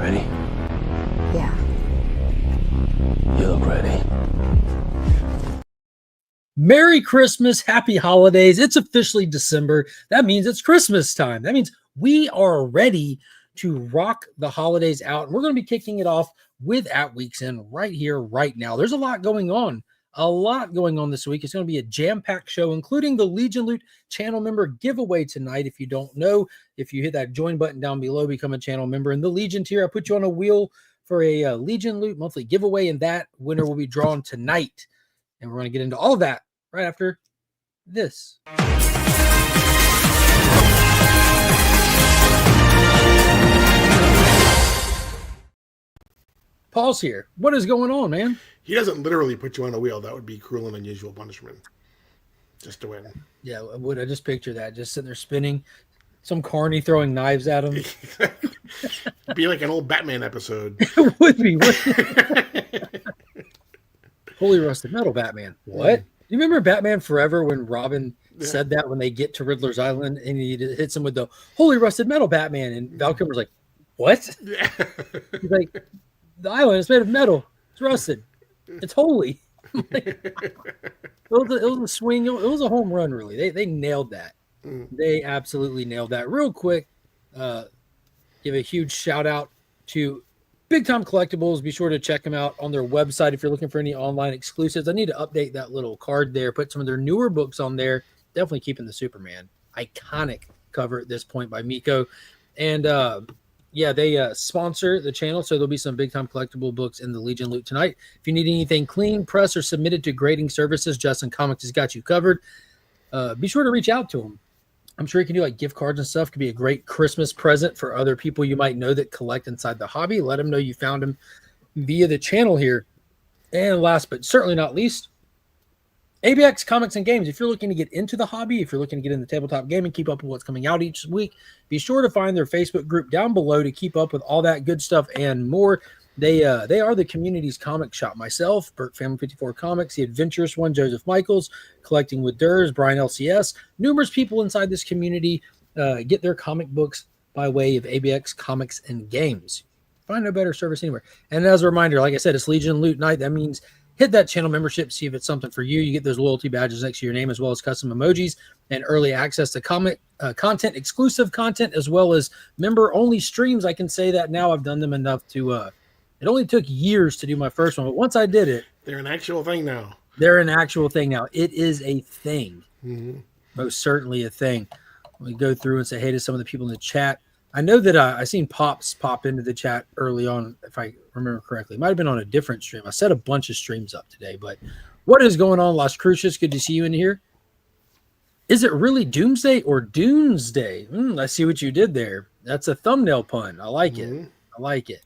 Ready? Yeah. You look ready. Merry Christmas, happy holidays. It's officially December. That means it's Christmas time. That means we are ready to rock the holidays out. And we're going to be kicking it off with At Week's End right here, right now. There's a lot going on. This week. It's going to be a jam-packed show, including the Legion Loot channel member giveaway tonight. If you don't know, if you hit that join button down below, become a channel member in the Legion tier. I put you on a wheel for a Legion Loot monthly giveaway, and that winner will be drawn tonight. And we're going to get into all of that right after this. Paul's here. What is going on, man? He doesn't literally put you on a wheel. That would be cruel and unusual punishment. Just to win. Yeah, would I just picture that? Just sitting there spinning, some carny throwing knives at him. Be like an old Batman episode. It would be. Holy rusted metal, Batman. What? You remember Batman Forever when Robin said that when they get to Riddler's Island and he hits him with the holy rusted metal, Batman, and Val Kilmer's like, what? Yeah. He's like, the island is made of metal. It's rusted. It's holy. It was a swing. It was a home run, really. They nailed that. They absolutely nailed that. Real quick, give a huge shout out to Big Time Collectibles. Be sure to check them out on their website if you're looking for any online exclusives. I need to update that little card there, put some of their newer books on there. Definitely keeping the Superman iconic cover at this point by Miko. And they sponsor the channel, so there'll be some Big Time Collectible books in the Legion Loot tonight. If you need anything clean, pressed, or submitted to grading services, Justin Comics has got you covered. Be sure to reach out to him. I'm sure you can do like gift cards and stuff. Could be a great Christmas present for other people you might know that collect inside the hobby. Let them know you found him via the channel here. And last but certainly not least, ABX Comics and Games. If you're looking to get into the hobby, if you're looking to get into tabletop gaming, keep up with what's coming out each week, be sure to find their Facebook group down below to keep up with all that good stuff and more. They are the community's comic shop. Myself, Burt Family 54 Comics, the adventurous one, Joseph Michaels, Collecting with Durs, Brian LCS. Numerous people inside this community get their comic books by way of ABX Comics and Games. Find no better service anywhere. And as a reminder, like I said, it's Legion Loot Night. That means hit that channel membership, see if it's something for you. You get those loyalty badges next to your name, as well as custom emojis and early access to comic content, exclusive content, as well as member-only streams. I can say that now. I've done them enough to it only took years to do my first one, but once I did it, they're an actual thing now. It is a thing. Mm-hmm. Most certainly a thing. We go through and say hey to some of the people in the chat. I know that I seen Pops pop into the chat early on, if I remember correctly. It might have been on a different stream. I set a bunch of streams up today, but what is going on, Las Cruces? Good to see you in here. Is it really Doomsday or Doomsday? I see what you did there. That's a thumbnail pun. I like it. I like it.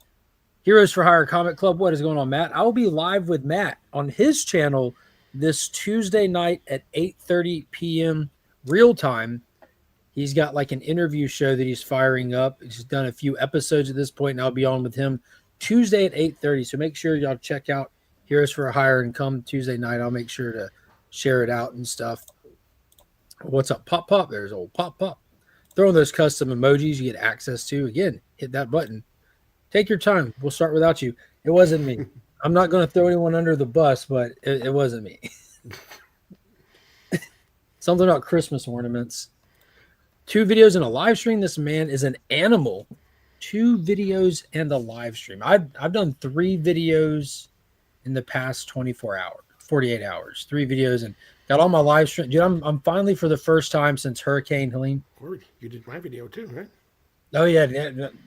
Heroes for Hire Comic Club. What is going on, Matt? I will be live with Matt on his channel this Tuesday night at 8:30 p.m. real time. He's got like an interview show that he's firing up. He's done a few episodes at this point, and I'll be on with him Tuesday at 8:30. So make sure y'all check out Heroes for Hire and come Tuesday night. I'll make sure to share it out and stuff. What's up, Pop Pop? There's old Pop Pop. Throwing those custom emojis you get access to. Again, hit that button. Take your time. We'll start without you. It wasn't me. I'm not going to throw anyone under the bus, but it wasn't me. Something about Christmas ornaments. 2 videos and a live stream. This man is an animal. 2 videos and a live stream. I've done 3 videos in the past 48 hours. 3 videos and got all my live stream. Dude, I'm finally, for the first time since Hurricane Helene. You did my video too, right? Oh yeah,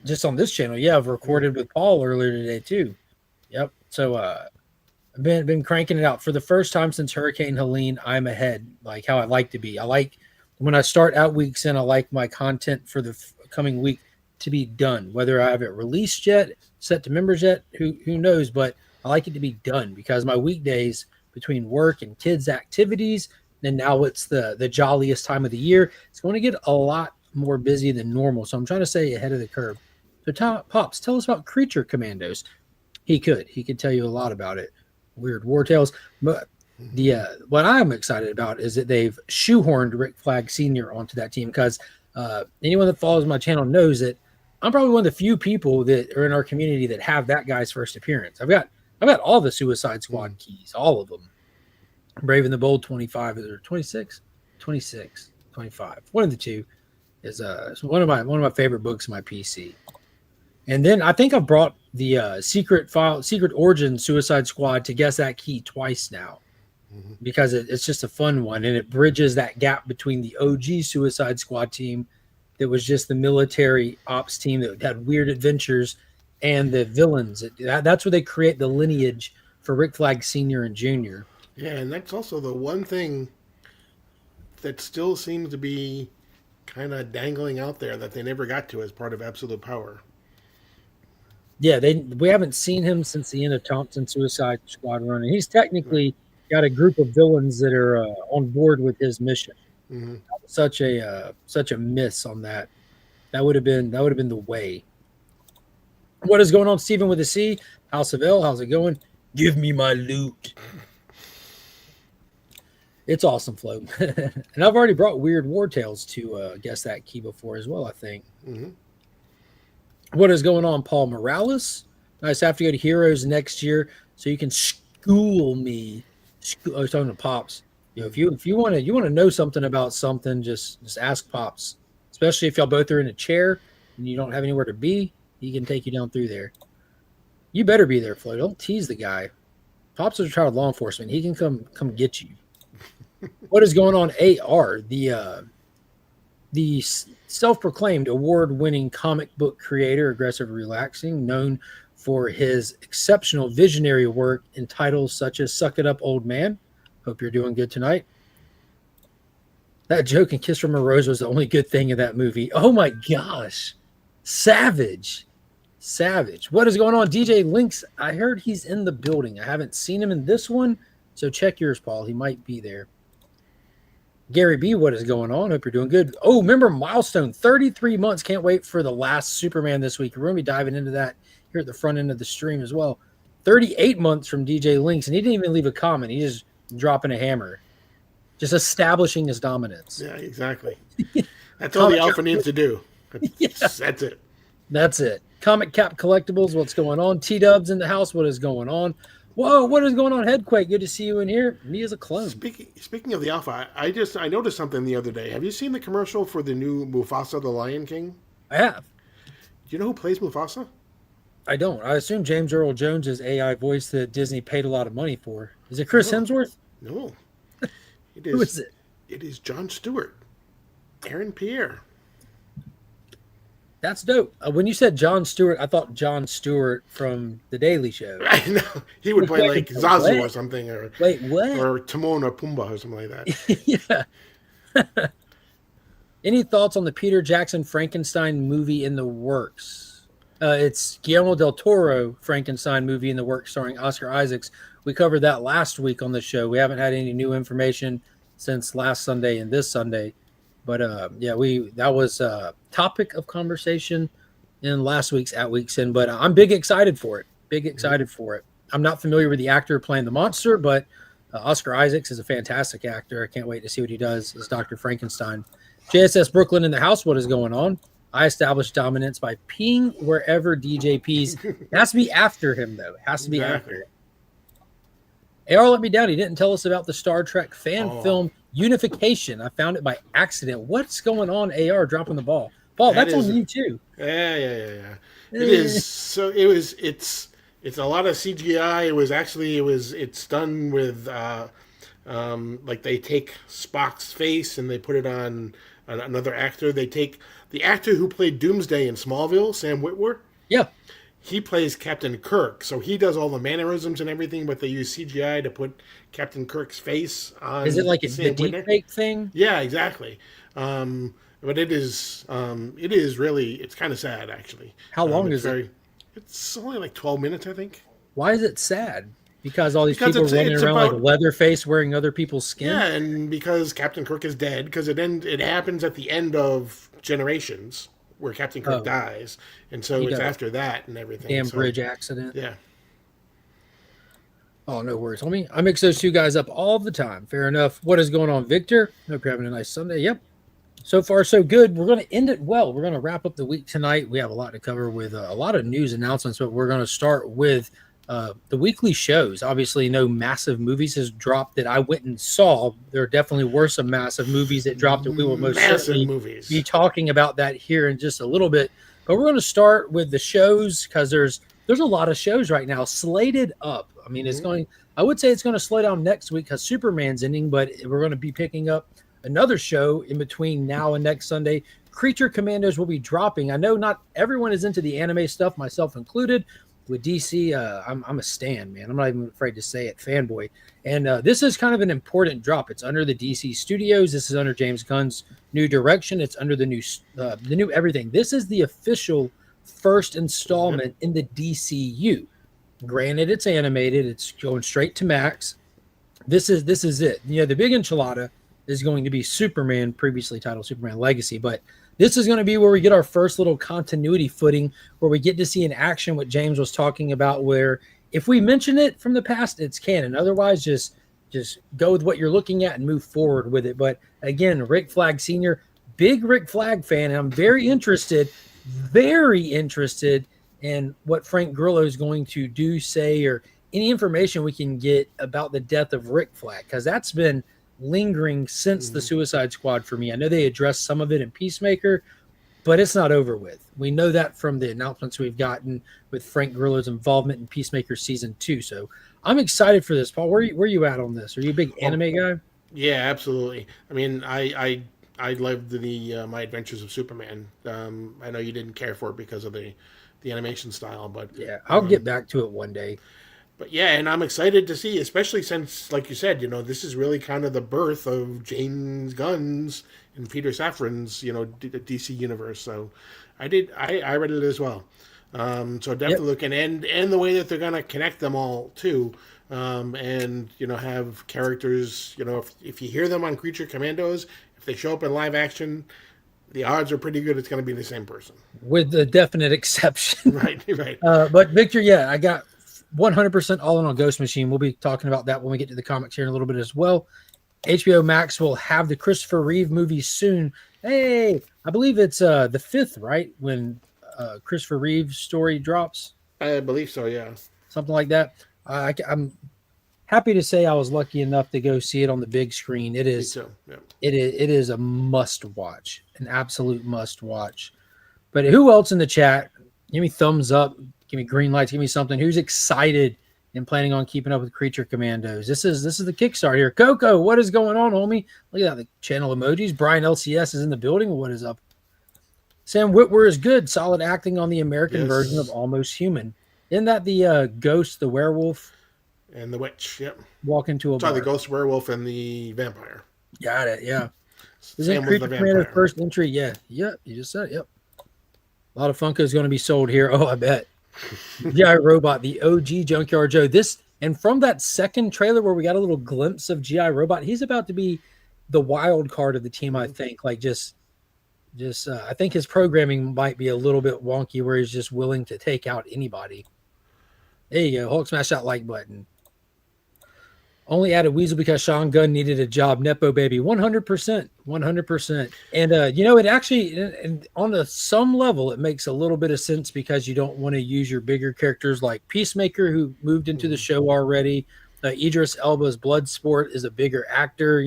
just on this channel. Yeah, I've recorded with Paul earlier today too. Yep. So I've been cranking it out for the first time since Hurricane Helene. I'm ahead, like how I like to be. I like when I start out weeks in. I like my content for the coming week to be done. Whether I have it released yet, set to members yet, who knows? But I like it to be done because my weekdays between work and kids' activities, and now it's the jolliest time of the year. It's going to get a lot more busy than normal, so I'm trying to stay ahead of the curve. So Pops, tell us about Creature Commandos. He could tell you a lot about it. Weird War Tales. But what I'm excited about is that they've shoehorned Rick Flag Sr. onto that team, because anyone that follows my channel knows that I'm probably one of the few people that are in our community that have that guy's first appearance. I've got all the Suicide Squad keys, all of them. Brave and the Bold 25 or 26, 26, 25. One of the two is it's one of my favorite books in my PC. And then I think I've brought the Secret Origin Suicide Squad to Guess That Key twice now, because it's just a fun one, and it bridges that gap between the OG Suicide Squad team that was just the military ops team that had weird adventures, and the villains. That's where they create the lineage for Rick Flag Sr. and Jr. Yeah, and that's also the one thing that still seems to be kind of dangling out there that they never got to as part of Absolute Power. Yeah, we haven't seen him since the end of Thompson's Suicide Squad run, and he's technically got a group of villains that are on board with his mission. Mm-hmm. Such a miss on that. That would have been the way. What is going on, Stephen with a C? House of L, how's it going? Give me my loot. It's awesome, Flo. And I've already brought Weird War Tales to Guess That Key before as well, I think. Mm-hmm. What is going on, Paul Morales? Nice. I have to go to Heroes next year so you can school me. I was talking to Pops. If you want to know something about something, just ask Pops. Especially if y'all both are in a chair and you don't have anywhere to be, he can take you down through there. You better be there, Flo. Don't tease the guy. Pops is retired law enforcement. He can come get you. What is going on, AR? The self-proclaimed award-winning comic book creator, Aggressive Relaxing, known for his exceptional visionary work in titles such as Suck It Up, Old Man. Hope you're doing good tonight. That joke in Kiss from a Rose was the only good thing in that movie. Oh my gosh. Savage. What is going on? DJ Lynx, I heard he's in the building. I haven't seen him in this one, so check yours, Paul. He might be there. Gary B, what is going on? Hope you're doing good. Oh, remember Milestone, 33 months. Can't wait for the last Superman this week. We're going to be diving into that here at the front end of the stream as well. 38 months from DJ Lynx, and he didn't even leave a comment. He's just dropping a hammer, just establishing his dominance. Yeah, exactly. That's all the alpha needs to do. That's it. That's it. Comic Cap Collectibles, what's going on? T-Dubs in the house, what is going on? Whoa, what is going on, Headquake? Good to see you in here. Me as a clone. Speaking of the alpha, I noticed something the other day. Have you seen the commercial for the new Mufasa the Lion King? I have. Do you know who plays Mufasa? I don't. I assume James Earl Jones' AI voice that Disney paid a lot of money for. Is it Chris Hemsworth? No. It is. Who is it? It is Jon Stewart. Aaron Pierre. That's dope. When you said Jon Stewart, I thought Jon Stewart from The Daily Show. I know. He would play like Zazu or something. Wait, what? Or Timon or Pumbaa or something like that. Yeah. Any thoughts on the Peter Jackson Frankenstein movie in the works? It's Guillermo del Toro Frankenstein movie in the works starring Oscar Isaacs. We covered that last week on the show. We haven't had any new information since last Sunday and this Sunday. But that was a topic of conversation in last week's At Week's End. But I'm big excited for it. I'm not familiar with the actor playing the monster, but Oscar Isaacs is a fantastic actor. I can't wait to see what he does as Dr. Frankenstein. JSS Brooklyn in the house. What is going on? I established dominance by peeing wherever DJ pees. It has to be after him, though. It has to be after him. AR let me down. He didn't tell us about the Star Trek fan film Unification. I found it by accident. What's going on, AR? Dropping the ball. Paul, that's on you, too. Yeah. It is. So it's a lot of CGI. It's done with, like they take Spock's face and they put it on another actor. They take the actor who played Doomsday in Smallville, Sam Witwer. Yeah. He plays Captain Kirk, so he does all the mannerisms and everything, but they use CGI to put Captain Kirk's face on. Is it like a deepfake thing? Yeah, exactly. But it is really, it's kind of sad, actually. How long is it? It's only like 12 minutes, I think. Why is it sad? Because all these people running around like Leatherface wearing other people's skin? Yeah, and because Captain Kirk is dead, because it happens at the end of Generations, where Captain Kirk dies, and so it's after that and everything. Damn bridge accident. Yeah. Oh, no worries, homie. I mix those two guys up all the time. Fair enough. What is going on, Victor? Hope you're having a nice Sunday. Yep. So far, so good. We're going to end it well. We're going to wrap up the week tonight. We have a lot to cover with a lot of news announcements, but we're going to start with the weekly shows. Obviously, no massive movies has dropped that I went and saw. There definitely were some massive movies that dropped that we will most Massive certainly movies. be talking about that here in just a little bit. But we're going to start with the shows because there's a lot of shows right now slated up. I mean, it's going. I would say it's going to slow down next week because Superman's ending, but we're going to be picking up another show in between now and next Sunday. Creature Commandos will be dropping. I know not everyone is into the anime stuff, myself included. With DC, I'm a stan, man. I'm not even afraid to say it, fanboy. And this is kind of an important drop. It's under the DC Studios. This is under James Gunn's new direction. It's under the new everything. This is the official first installment in the DCU. Granted, it's animated. It's going straight to Max. This is it. You know, the big enchilada is going to be Superman, previously titled Superman Legacy, but this is going to be where we get our first little continuity footing, where we get to see in action what James was talking about, where if we mention it from the past, it's canon. Otherwise, just go with what you're looking at and move forward with it. But again, Rick Flag Sr., big Rick Flag fan, and I'm very interested in what Frank Grillo is going to do, say, or any information we can get about the death of Rick Flag, because that's been lingering since the Suicide Squad for me. I know they addressed some of it in Peacemaker, but it's not over with. We know that from the announcements we've gotten with Frank Grillo's involvement in Peacemaker season 2. So I'm excited for this. Paul, where you at on this? Are you a big anime guy? Yeah, absolutely. I mean, I loved the My Adventures of Superman. I know you didn't care for it because of the animation style, but yeah, I'll get back to it one day. But yeah, and I'm excited to see, especially since, like you said, this is really kind of the birth of James Gunn's and Peter Safran's, DC universe. So I read it as well. So definitely looking, and the way that they're gonna connect them all too, and have characters. If you hear them on Creature Commandos, if they show up in live action, the odds are pretty good it's going to be the same person, with the definite exception. Right. But Victor, yeah, I got 100% all in on Ghost Machine. We'll be talking about that when we get to the comics here in a little bit as well. HBO Max will have the Christopher Reeve movie soon. Hey, I believe it's the 5th, right? When Christopher Reeve's story drops. I believe so, yeah. Something like that. I'm happy to say I was lucky enough to go see it on the big screen. It is, yeah. it is a must watch, an absolute must watch. But who else in the chat? Give me thumbs up. Give me green lights. Give me something. Who's excited and planning on keeping up with Creature Commandos? This is the Kickstarter here. Coco, what is going on, homie? Look at that, the channel emojis. Brian LCS is in the building. What is up? Sam Witwer is good. Solid acting on the American version of Almost Human. Isn't that the ghost, the werewolf, and the witch? Yep. Walk into a bar. The ghost, werewolf, and the vampire. Got it. Yeah. Isn't Creature Commandos first entry? Yeah. Yep. You just said it. Yep. A lot of Funko is going to be sold here. Oh, I bet. G.I. Robot, the OG Junkyard Joe. This, and from that second trailer where we got a little glimpse of G.I. Robot, he's about to be the wild card of the team, I think. Like just I think his programming might be a little bit wonky where he's just willing to take out anybody. There you go. Hulk smash that like button. Only added Weasel because Sean Gunn needed a job. Nepo baby. 100%. 100%. And, it actually, and on some level, it makes a little bit of sense because you don't want to use your bigger characters like Peacemaker, who moved into the show already. Idris Elba's Bloodsport is a bigger actor,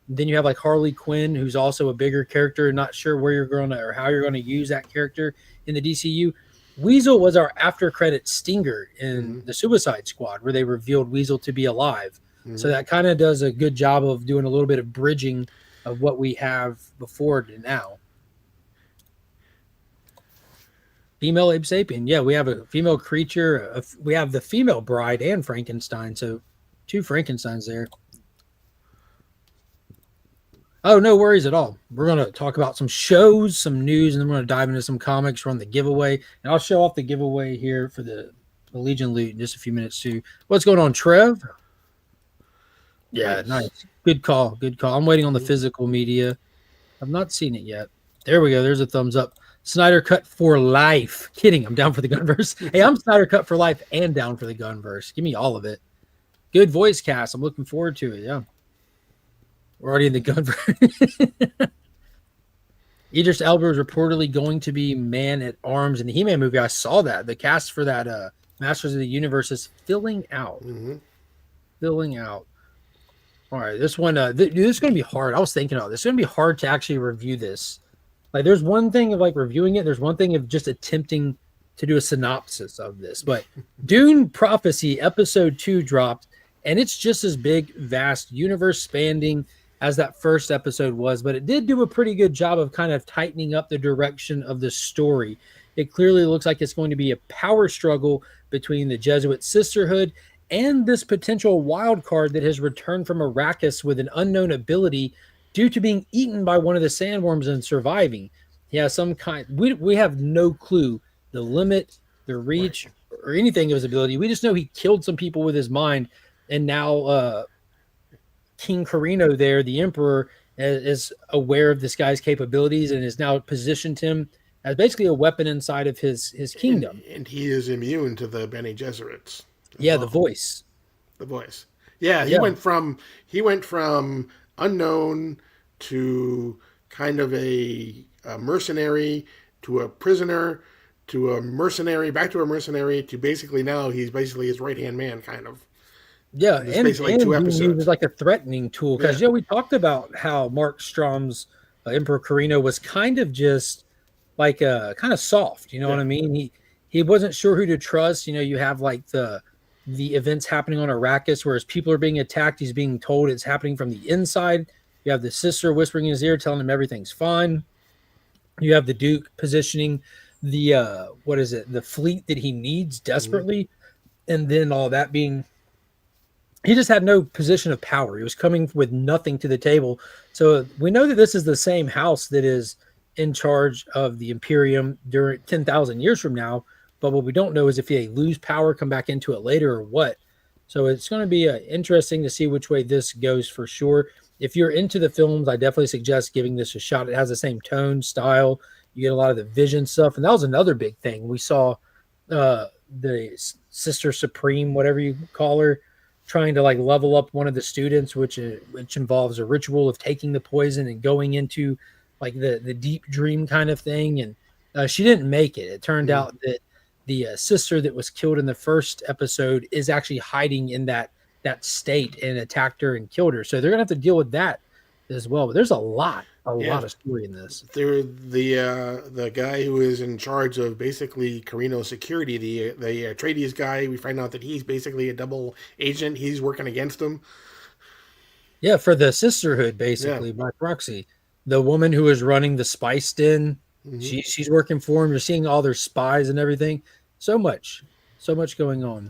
Then you have like Harley Quinn, who's also a bigger character. Not sure where you're going to or how you're going to use that character in the DCU. Weasel was our after credit stinger in the Suicide Squad, where they revealed Weasel to be alive. So that kind of does a good job of doing a little bit of bridging of what we have before to now. Female Abe Sapien. Yeah, we have a female creature. We have the female bride and Frankenstein. So 2 Frankensteins there. Oh, no worries at all. We're going to talk about some shows, some news, and then we're going to dive into some comics, run the giveaway. And I'll show off the giveaway here for the Legion loot in just a few minutes too. What's going on, Trev? Yeah, nice. Good call. I'm waiting on the physical media. I've not seen it yet. There we go. There's a thumbs up. Snyder Cut for life. Kidding. I'm down for the Gunverse. Hey, I'm Snyder Cut for life and down for the Gunverse. Give me all of it. Good voice cast. I'm looking forward to it. Yeah. We're already in the Gunverse. Idris Elba is reportedly going to be man at arms in the He-Man movie. I saw that. The cast for that Masters of the Universe is filling out. Mm-hmm. Filling out. All right, this one, this is going to be hard. I was thinking about this. It's going to be hard to actually review this. Like, there's one thing of like reviewing it. There's one thing of just attempting to do a synopsis of this. But Dune Prophecy Episode 2 dropped, and it's just as big, vast, universe spanning as that first episode was. But it did do a pretty good job of kind of tightening up the direction of the story. It clearly looks like it's going to be a power struggle between the Jesuit Sisterhood and this potential wild card that has returned from Arrakis with an unknown ability due to being eaten by one of the sandworms and surviving. He has some kind. We have no clue the limit, the reach, or anything of his ability. We just know he killed some people with his mind, and now King Carino, there, the Emperor, is aware of this guy's capabilities and has now positioned him as basically a weapon inside of his kingdom. And he is immune to the Bene Gesserits. Yeah, Well, the voice. the voice. Yeah, Yeah. he went from unknown to kind of a mercenary to a prisoner to a mercenary back to a mercenary to basically now he's basically his right hand man kind of. Yeah, The space of like 2 being episodes. used as like a threatening tool because Yeah. we talked about how Mark Strom's Emperor Carino was kind of just like kind of soft. You know what I mean? He wasn't sure who to trust. You know, you have like the events happening on Arrakis, whereas people are being attacked. He's being told it's happening from the inside. You have the sister whispering in his ear, telling him everything's fine. You have the Duke positioning the what is it? The fleet that he needs desperately, and then all that being he just had no position of power. He was coming with nothing to the table. So we know that this is the same house that is in charge of the Imperium during 10,000 years from now. But what we don't know is if they lose power, come back into it later or what. So it's going to be interesting to see which way this goes for sure. If you're into the films, I definitely suggest giving this a shot. It has the same tone, style. You get a lot of the vision stuff. And that was another big thing. We saw the Sister Supreme, whatever you call her, trying to like level up one of the students, which involves a ritual of taking the poison and going into like the deep dream kind of thing. And she didn't make it. It turned out that the sister that was killed in the first episode is actually hiding in that state and attacked her and killed her. So they're gonna have to deal with that as well. But there's a lot of story in this. They're the guy who is in charge of basically Carino's security, the Atreides guy. We find out that he's basically a double agent. He's working against him. Yeah, for the sisterhood, basically, by proxy. The woman who is running the spice den, she's working for him. You're seeing all their spies and everything. So much going on.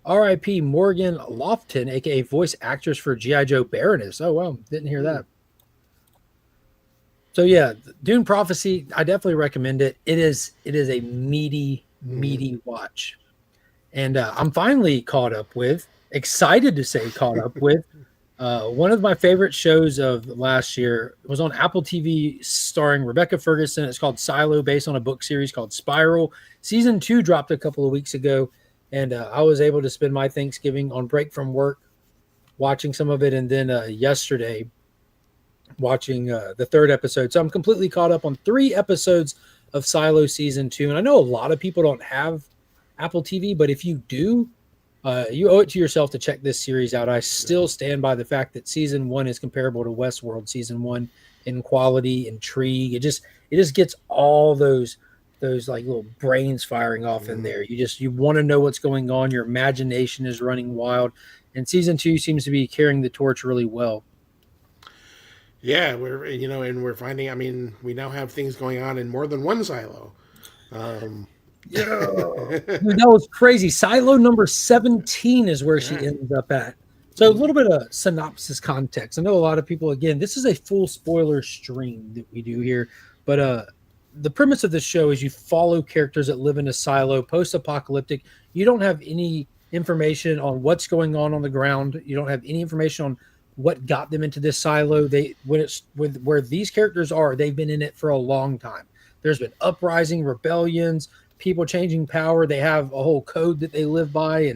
R.I.P. Morgan Lofton, aka voice actress for G.I. Joe Baroness. Oh wow, didn't hear that. So yeah, Dune Prophecy, I definitely recommend it. It is a meaty watch. And I'm finally excited to say caught up with one of my favorite shows of last year. It was on Apple TV starring Rebecca Ferguson. It's called Silo, based on a book series called Spiral. Season 2 dropped a couple of weeks ago, and I was able to spend my Thanksgiving on break from work watching some of it, and then yesterday watching the third episode. So I'm completely caught up on 3 episodes of Silo Season 2. And I know a lot of people don't have Apple TV, but if you do, you owe it to yourself to check this series out. I still stand by the fact that Season 1 is comparable to Westworld Season 1 in quality, intrigue. It just gets all those like little brains firing off in there. You want to know what's going on. Your imagination is running wild. And Season 2 seems to be carrying the torch really well. Yeah, we're finding. I mean, we now have things going on in more than one silo. Yeah, that was crazy. Silo number 17 is where she ends up at. So a little bit of synopsis context. I know a lot of people. Again, this is a full spoiler stream that we do here, but the premise of the show is you follow characters that live in a silo, post-apocalyptic. You don't have any information on what's going on the ground. You don't have any information on what got them into this silo. Where these characters are, they've been in it for a long time. There's been uprising, rebellions, people changing power. They have a whole code that they live by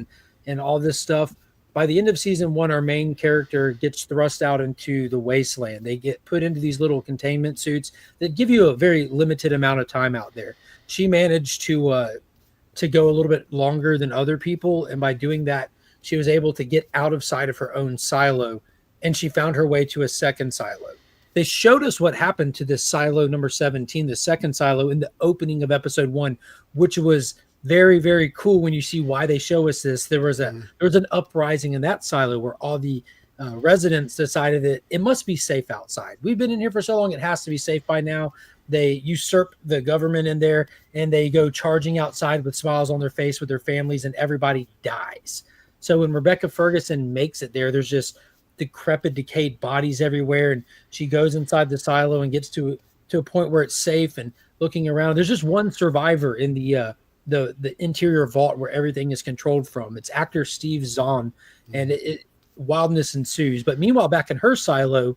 and all this stuff. by the end of season 1, our main character gets thrust out into the wasteland. They get put into these little containment suits that give you a very limited amount of time out there. She managed to go a little bit longer than other people, and by doing that, she was able to get out of sight of her own silo, and she found her way to a second silo. They showed us what happened to this silo number 17, the second silo, in the opening of episode 1, which was very, very cool. When you see why they show us this, there was an uprising in that silo where all the residents decided that it must be safe outside. We've been in here for so long, it has to be safe by now. They usurp the government in there, and they go charging outside with smiles on their face with their families, and everybody dies. So when Rebecca Ferguson makes it there, there's just decrepit, decayed bodies everywhere, and she goes inside the silo and gets to a point where it's safe. And looking around, there's just one survivor in the interior vault where everything is controlled from. It's actor Steve Zahn, and wildness ensues. But meanwhile, back in her silo,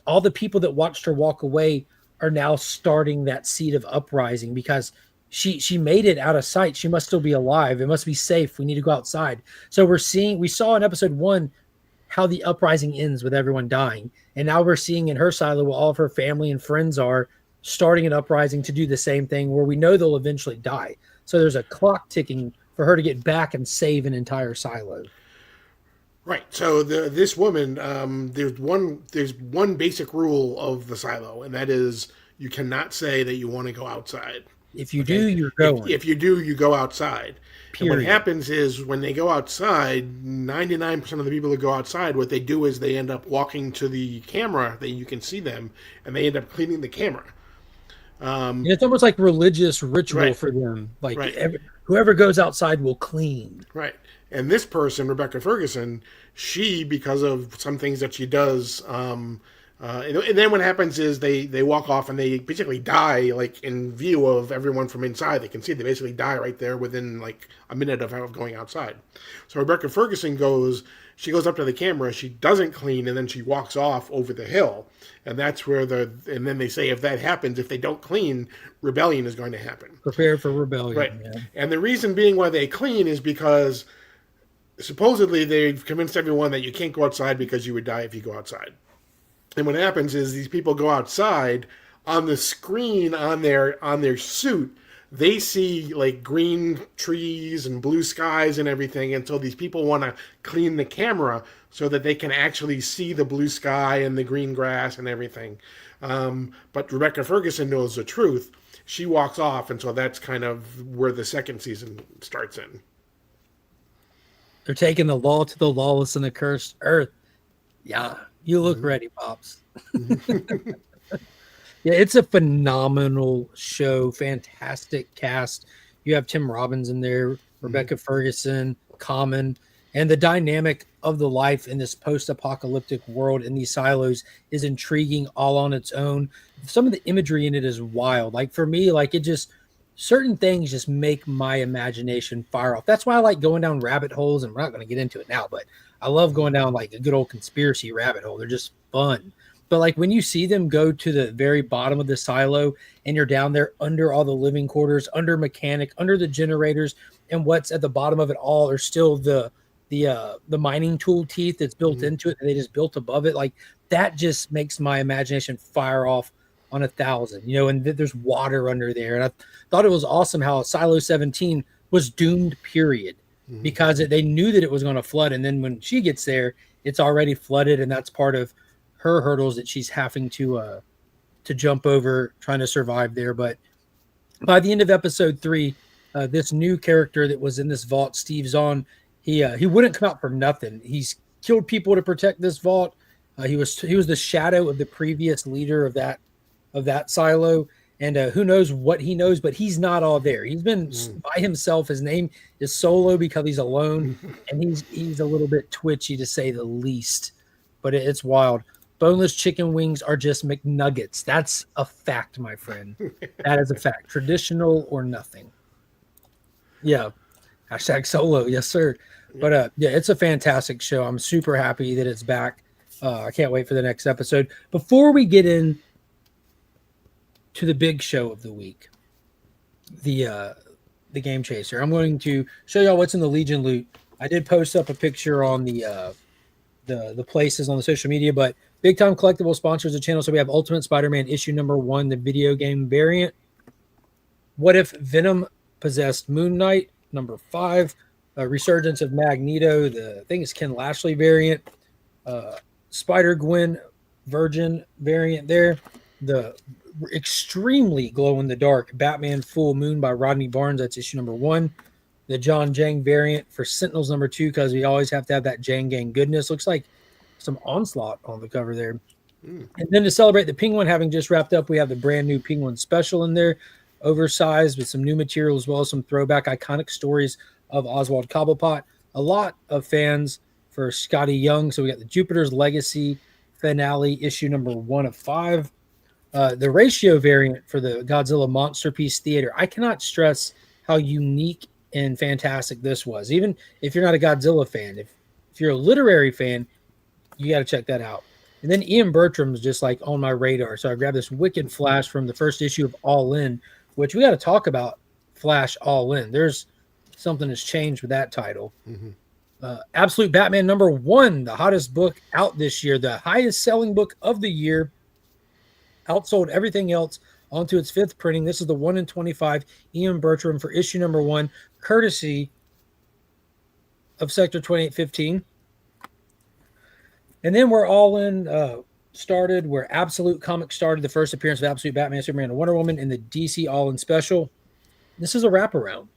all the people that watched her walk away are now starting that seed of uprising, because she made it out of sight. She must still be alive. It must be safe. We need to go outside. So we saw in episode 1 how the uprising ends with everyone dying. And now we're seeing in her silo where all of her family and friends are starting an uprising to do the same thing, where we know they'll eventually die. So there's a clock ticking for her to get back and save an entire silo. Right. So this woman, there's one basic rule of the silo, and that is you cannot say that you want to go outside. If you do, you're going. If you do, you go outside. Period. And what happens is when they go outside, 99% of the people that go outside, what they do is they end up walking to the camera that you can see them, and they end up cleaning the camera. It's almost like religious ritual for them. Like whoever goes outside will clean. Right. And this person, Rebecca Ferguson, she, because of some things that she does, and then what happens is they walk off and they basically die, like in view of everyone from inside. They can see they basically die right there within like a minute of going outside. So Rebecca Ferguson goes up to the camera, she doesn't clean, and then she walks off over the hill. And that's where and then they say if that happens, if they don't clean, rebellion is going to happen. Prepare for rebellion. Right. Yeah. And the reason being why they clean is because supposedly they've convinced everyone that you can't go outside because you would die if you go outside. And what happens is these people go outside, on the screen on their suit, they see like green trees and blue skies and everything. And so these people want to clean the camera so that they can actually see the blue sky and the green grass and everything. But Rebecca Ferguson knows the truth. She walks off, and so that's kind of where the second season starts in. They're taking the law to the lawless and the cursed earth. Yeah, you look ready, Pops. Yeah, it's a phenomenal show. Fantastic cast. You have Tim Robbins in there, Rebecca Ferguson, Common, and the dynamic of the life in this post-apocalyptic world in these silos is intriguing all on its own. Some of the imagery in it is wild. Like for me, like certain things just make my imagination fire off. That's why I like going down rabbit holes, and we're not going to get into it now, but I love going down like a good old conspiracy rabbit hole. They're just fun. But like when you see them go to the very bottom of the silo and you're down there under all the living quarters, under mechanic, under the generators, and what's at the bottom of it all are still the mining tool teeth that's built into it, and they just built above it. Like that just makes my imagination fire off on 1,000, and there's water under there. And I thought it was awesome how Silo 17 was doomed, period, because they knew that it was going to flood. And then when she gets there, it's already flooded. And that's part of her hurdles that she's having to jump over, trying to survive there. But by the end of episode 3, this new character that was in this vault, Steve Zahn, he wouldn't come out for nothing. He's killed people to protect this vault. He was the shadow of the previous leader of that silo, and who knows what he knows, but he's not all there. He's been by himself. His name is Solo because he's alone, and he's a little bit twitchy to say the least. But it's wild. Boneless chicken wings are just McNuggets. That's a fact, my friend. That is a fact. Traditional or nothing. Yeah. Hashtag Solo. Yes, sir. But yeah, it's a fantastic show. I'm super happy that it's back. I can't wait for the next episode. Before we get in to the big show of the week, the Game Chaser, I'm going to show y'all what's in the Legion loot I did post up a picture on the places on the social media, but Big Time Collectible sponsors the channel. So we have Ultimate Spider-Man issue number 1, the video game variant. What if Venom possessed Moon Knight, number 5. Resurgence of Magneto, I think it's Ken Lashley variant. Spider-Gwen Virgin variant there. The extremely glow-in-the-dark Batman Full Moon by Rodney Barnes. That's issue number 1. The John Jang variant for Sentinels number 2, because we always have to have that Jang Gang goodness. Looks like some Onslaught on the cover there. And then to celebrate the Penguin having just wrapped up, we have the brand new Penguin special in there, oversized with some new material as well as some throwback iconic stories of Oswald Cobblepot. A lot of fans for Scotty Young. So we got the Jupiter's Legacy finale, issue number 1 of 5. The ratio variant for the Godzilla Monster Piece Theater. I cannot stress how unique and fantastic this was. Even if you're not a Godzilla fan, if you're a literary fan, you got to check that out. And then Ian Bertram's just like on my radar. So I grabbed this wicked Flash from the first issue of All In, which we got to talk about. Flash All In. There's something that's changed with that title. Absolute Batman number 1, the hottest book out this year, the highest selling book of the year, outsold everything else onto its 5th printing. This is the 1 in 25 Ian Bertram for issue number 1, courtesy of Sector 2815. And then we're All In started, where Absolute Comics started the first appearance of Absolute Batman, Superman, and Wonder Woman in the DC All In special. This is a wraparound.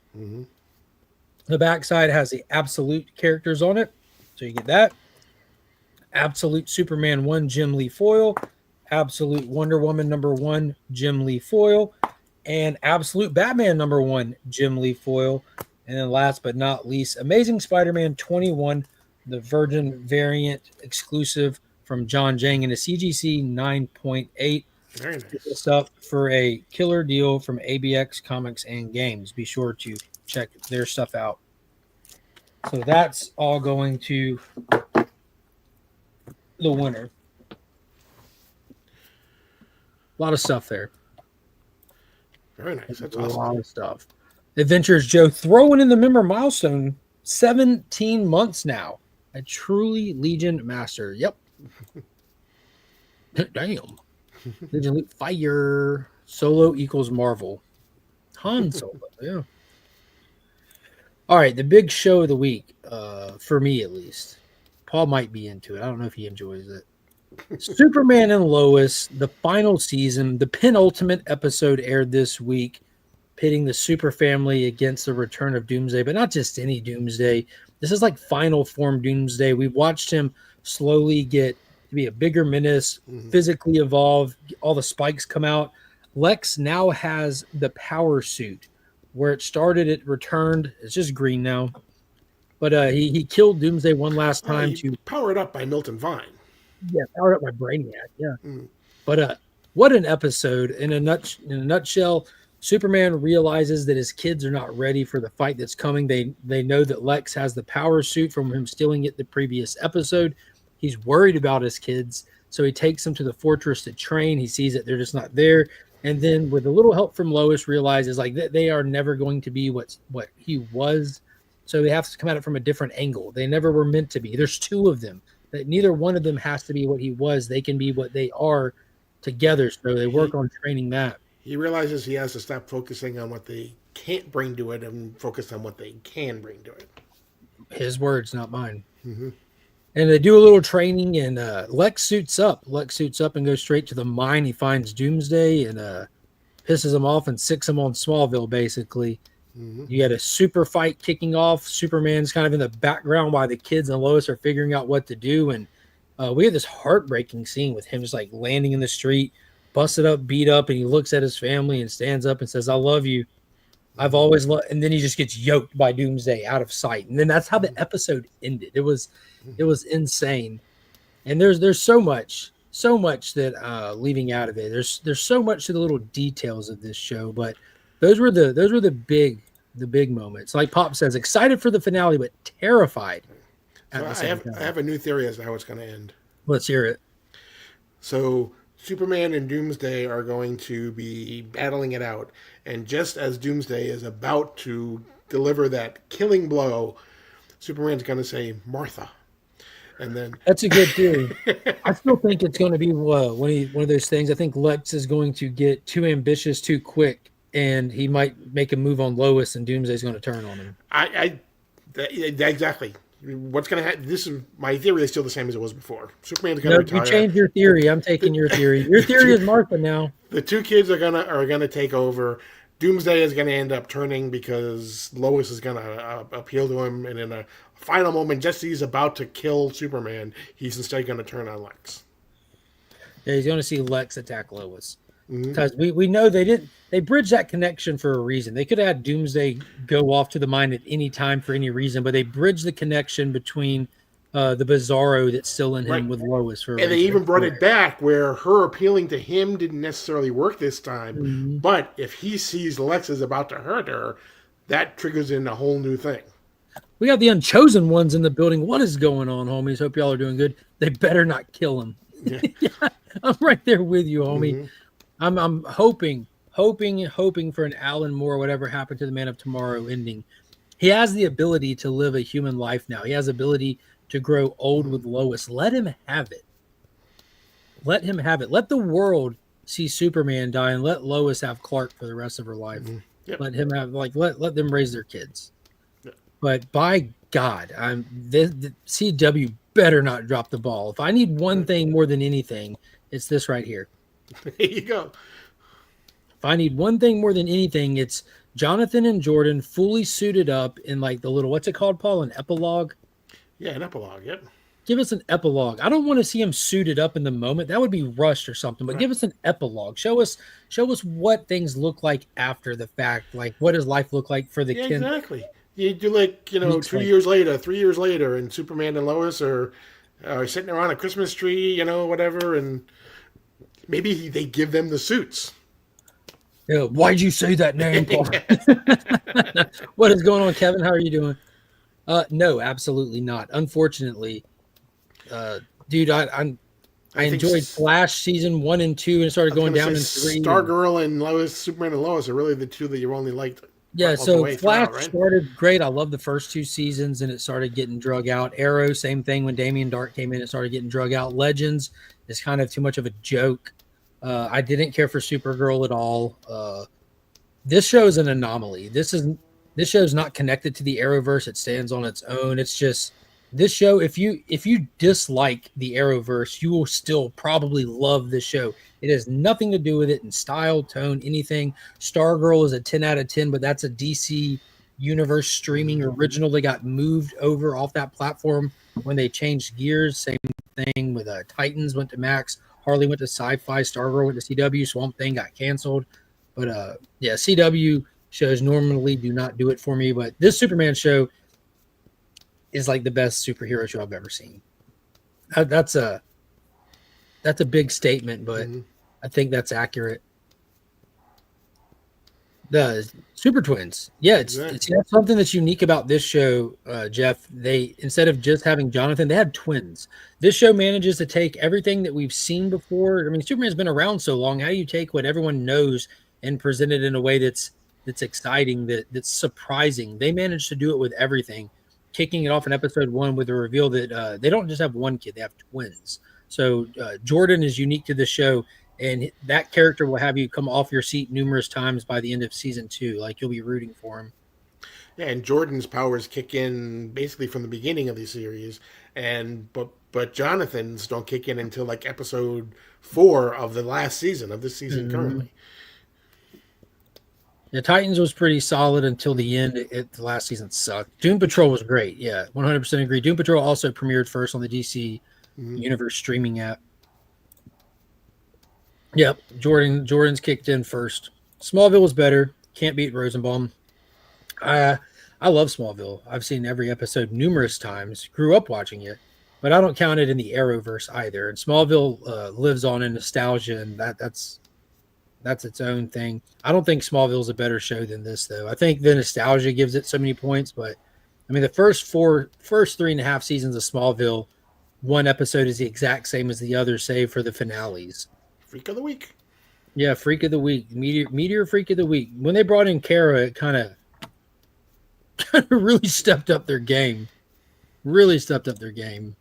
The backside has the Absolute characters on it, so you get that. Absolute Superman 1 Jim Lee foil, Absolute Wonder Woman number 1 Jim Lee foil, and Absolute Batman number 1 Jim Lee foil. And then last but not least, Amazing Spider-Man 21, the Virgin variant exclusive from John Jang in a CGC 9.8. Very nice. This up for a killer deal from ABX Comics and Games. Be sure to check their stuff out. So that's all going to the winner. A lot of stuff there. Very nice. That's A awesome. lot of stuff. Adventures Joe throwing in the member milestone. 17 months now. A truly Legion master. Yep. Damn. Legion Leap Fire. Solo equals Marvel. Han Solo. Yeah. All right. The big show of the week, for me at least. Paul might be into it. I don't know if he enjoys it. Superman and Lois, the final season, the penultimate episode aired this week, pitting the Super Family against the return of Doomsday, but not just any Doomsday. This is like final form Doomsday. We've watched him slowly get to be a bigger menace, physically evolve, all the spikes come out. Lex now has the power suit. Where it started, it returned. It's just green now. But he killed Doomsday one last time to powered up by Milton Vine. Yeah, powered up my Brainiac. Yeah. But what an episode. In a nutshell, Superman realizes that his kids are not ready for the fight that's coming. They know that Lex has the power suit from him stealing it the previous episode. He's worried about his kids, so he takes them to the fortress to train. He sees that they're just not there. And then with a little help from Lois, realizes like that they are never going to be what he was. So they have to come at it from a different angle. They never were meant to be. There's 2 of them. That neither one of them has to be what he was. They can be what they are together. So they work on training that. He realizes he has to stop focusing on what they can't bring to it and focus on what they can bring to it. His words, not mine. And they do a little training, and Lex suits up. Lex suits up and goes straight to the mine. He finds Doomsday and pisses him off and sicks him on Smallville, basically. You got a super fight kicking off. Superman's kind of in the background while the kids and Lois are figuring out what to do. And we have this heartbreaking scene with him just like landing in the street, busted up, beat up, and he looks at his family and stands up and says, "I love you. I've always loved," and then he just gets yoked by Doomsday out of sight. And then that's how the episode ended. It was insane. And there's so much that leaving out of it. There's so much to the little details of this show, but those were the big moments. Like Pop says, excited for the finale, but terrified. So I have a new theory as to how it's going to end. Let's hear it. So Superman and Doomsday are going to be battling it out. And just as Doomsday is about to deliver that killing blow, Superman's going to say Martha, and then That's a good theory. I still think it's going to be one of those things. I think Lex is going to get too ambitious too quick, and he might make a move on Lois, and Doomsday's going to turn on him. Exactly. What's going to happen? This is my theory is still the same as it was before. Superman's going to retire. You changed your theory. I'm taking your theory. Your theory is Martha now. The two kids are gonna take over. Doomsday is gonna end up turning because Lois is gonna appeal to him, and in a final moment, just as he's about to kill Superman, he's instead gonna turn on Lex. Yeah, he's going to see Lex attack Lois. Because we know they bridged that connection for a reason. They could have had Doomsday go off to the mine at any time for any reason, but they bridged the connection between the Bizarro that's still in him with Lois. And they even brought it back where her appealing to him didn't necessarily work this time. But if he sees Lex is about to hurt her, that triggers in a whole new thing. We got the Unchosen ones in the building. What is going on, homies? Hope y'all are doing good. They better not kill him. Yeah. Yeah, I'm right there with you, homie. I'm hoping for an Alan Moore, whatever happened to the Man of Tomorrow ending. He has the ability to live a human life now. He has the ability to grow old with Lois. Let him have it. Let him have it. Let the world see Superman die and let Lois have Clark for the rest of her life. Yep. Let him have let them raise their kids. Yep. But by God, the CW better not drop the ball. If I need one thing more than anything, it's this right here. There you go. If I need one thing more than anything, it's Jonathan and Jordan fully suited up in like the little, what's it called, Paul? An epilogue? Yeah, an epilogue, yep. Give us an epilogue. I don't want to see him suited up in the moment. That would be rushed or something, but give us an epilogue. Show us what things look like after the fact. Like, what does life look like for the kid? Exactly. You do 2 years later, 3 years later, and Superman and Lois are sitting around a Christmas tree, whatever, and maybe they give them the suits. Yeah, why'd you say that name, Paul? What is going on, Kevin? How are you doing? No, absolutely not. Unfortunately, dude, I enjoyed Flash season 1 and 2, and it started going down in 3. Stargirl and Lois, Superman and Lois are really the two that you only liked. Yeah, so Flash started great. I love the first 2 seasons, and it started getting drug out. Arrow, same thing. When Damien Dark came in, it started getting drug out. Legends is kind of too much of a joke. I didn't care for Supergirl at all. This show is an anomaly. This show is not connected to the Arrowverse. It stands on its own. It's just this show. If you dislike the Arrowverse, you will still probably love this show. It has nothing to do with it in style, tone, anything. Stargirl is a 10 out of 10, but that's a DC Universe streaming original. They got moved over off that platform when they changed gears. Same thing with Titans went to Max. Harley went to Sci-Fi. Stargirl went to CW. Swamp Thing got canceled. But yeah, CW shows normally do not do it for me. But this Superman show is like the best superhero show I've ever seen. That's a big statement, but I think that's accurate. The Super Twins. Yeah, it's something that's unique about this show, Jeff. They, instead of just having Jonathan, they had twins. This show manages to take everything that we've seen before. I mean, Superman's been around so long. How do you take what everyone knows and present it in a way that's exciting, that's surprising? They managed to do it with everything, kicking it off in episode 1 with a reveal that they don't just have one kid, they have twins. So Jordan is unique to the show, and that character will have you come off your seat numerous times by the end of season 2. Like, you'll be rooting for him. Yeah, and Jordan's powers kick in basically from the beginning of the series, but Jonathan's don't kick in until like episode 4 of the last season of this season currently. The Titans was pretty solid until the end. The last season sucked. Doom Patrol was great. Yeah, 100% agree. Doom Patrol also premiered first on the DC Universe streaming app. Yep, Jordan's kicked in first. Smallville was better. Can't beat Rosenbaum. I love Smallville. I've seen every episode numerous times. Grew up watching it, but I don't count it in the Arrowverse either. And Smallville lives on in nostalgia, and that's its own thing. I don't think Smallville's a better show than this, though. I think the nostalgia gives it so many points, but I mean, the first 3.5 seasons of Smallville, one episode is the exact same as the other, save for the finales. Freak of the week. Yeah, Freak of the week. Meteor Freak of the week. When they brought in Kara, it kind of really stepped up their game. Really stepped up their game.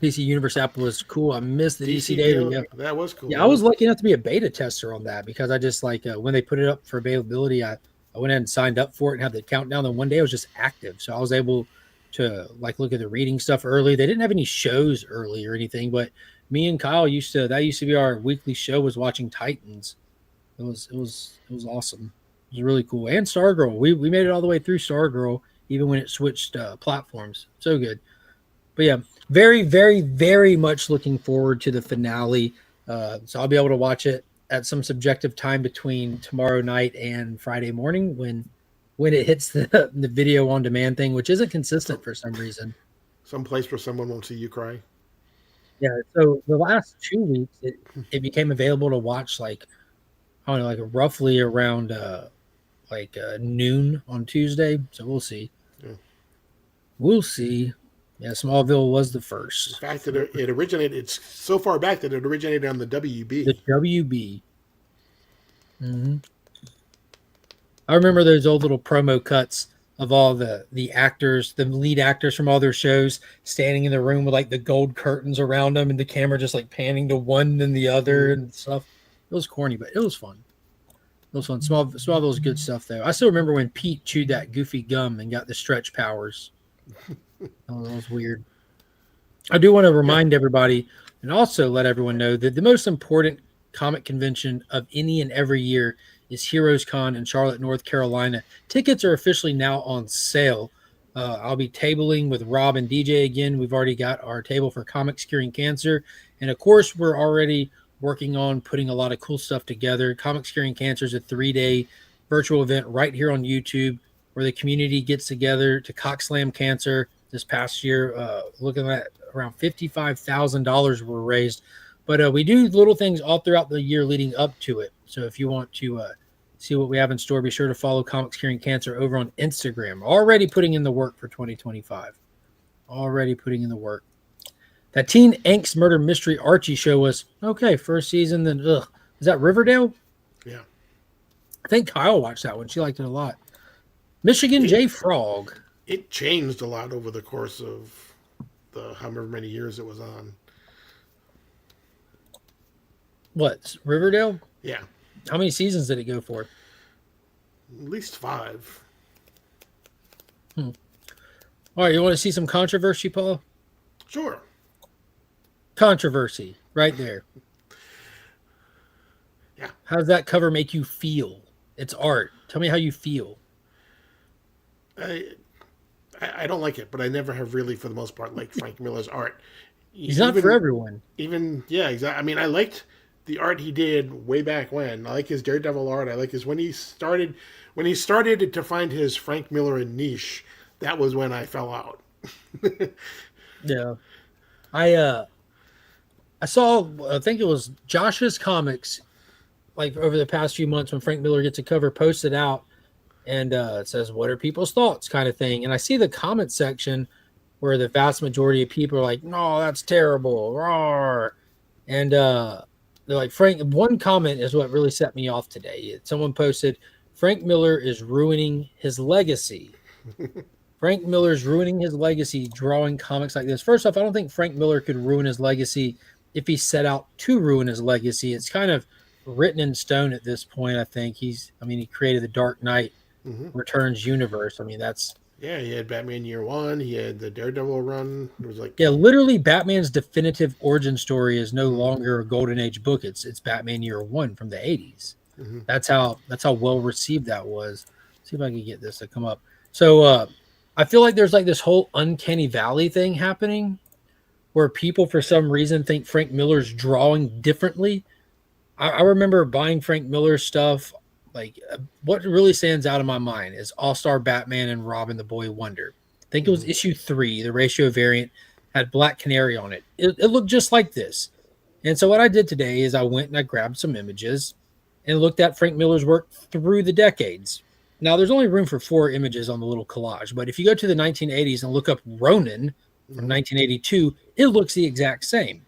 DC Universe app was cool. I missed the DC Day. DCDL, that was cool. Yeah, I was lucky enough to be a beta tester on that because I just like when they put it up for availability, I went ahead and signed up for it and had the countdown. Then one day it was just active, so I was able to like look at the reading stuff early. They didn't have any shows early or anything, but me and Kyle used to be our weekly show was watching Titans. It was awesome. It was really cool. And Stargirl, we made it all the way through Stargirl even when it switched platforms. So good. But yeah, very, very, very much looking forward to the finale. So I'll be able to watch it at some subjective time between tomorrow night and Friday morning when it hits the video on demand thing, which isn't consistent for some reason. Some place where someone won't see you cry. Yeah. So the last 2 weeks, it became available to watch like I don't know, like roughly around noon on Tuesday. So we'll see. Yeah. We'll see. Yeah, Smallville was the first. The fact that it originated, it's so far back that it originated on the WB. The WB. Mm-hmm. I remember those old little promo cuts of all the actors, the lead actors from all their shows, standing in the room with like the gold curtains around them, and the camera just like panning to one and the other and stuff. It was corny, but it was fun. It was fun. Smallville's good stuff though. I still remember when Pete chewed that goofy gum and got the stretch powers. That was weird. I do want to remind everybody and also let everyone know that the most important comic convention of any and every year is Heroes Con in Charlotte, North Carolina. Tickets are officially now on sale. I'll be tabling with Rob and DJ again. We've already got our table for Comics Curing Cancer. And of course, we're already working on putting a lot of cool stuff together. Comics Curing Cancer is a 3-day virtual event right here on YouTube where the community gets together to cock slam cancer. This past year, looking at around $55,000 were raised. But we do little things all throughout the year leading up to it. So if you want to see what we have in store, be sure to follow Comics Curing Cancer over on Instagram. Already putting in the work for 2025. Already putting in the work. That Teen Angst Murder Mystery Archie show was, okay, first season, then, is that Riverdale? Yeah. I think Kyle watched that one. She liked it a lot. Michigan J. Frog. It changed a lot over the course of the however many years it was on. What, Riverdale? Yeah. How many seasons did it go for? At least 5. All right, you want to see some controversy, Paul? Sure. Controversy, right there. Yeah. How does that cover make you feel? It's art. Tell me how you feel. I don't like it, but I never have really, for the most part, liked Frank Miller's art. He's not for everyone. Yeah, exactly. I mean, I liked the art he did way back when. I like his Daredevil art. I like his when he started to find his Frank Miller niche. That was when I fell out. Yeah, I saw. I think it was Josh's Comics, like over the past few months when Frank Miller gets a cover posted out, and it says, "What are people's thoughts?" kind of thing. And I see the comment section where the vast majority of people are like, "No, that's terrible," rawr. And they're like, Frank. One comment is what really set me off today. Someone posted, "Frank Miller is ruining his legacy." Frank Miller's ruining his legacy drawing comics like this. First off, I don't think Frank Miller could ruin his legacy if he set out to ruin his legacy. It's kind of written in stone at this point, I think. He created the Dark Knight Returns universe. I mean, that's... Yeah, he had Batman Year One. He had the Daredevil run. It was like... Yeah, literally Batman's definitive origin story is no longer a Golden Age book. It's Batman Year One from the 80s. That's how well received that was. Let's see if I can get this to come up. So, I feel like there's like this whole uncanny valley thing happening where people for some reason think Frank Miller's drawing differently. I remember buying Frank Miller stuff. Like what really stands out in my mind is All-Star Batman and Robin the Boy Wonder. I think it was issue 3. The ratio variant had Black Canary on it. It looked just like this. And so what I did today is I went and I grabbed some images and looked at Frank Miller's work through the decades. Now, there's only room for 4 images on the little collage, but if you go to the 1980s and look up Ronin from 1982, it looks the exact same.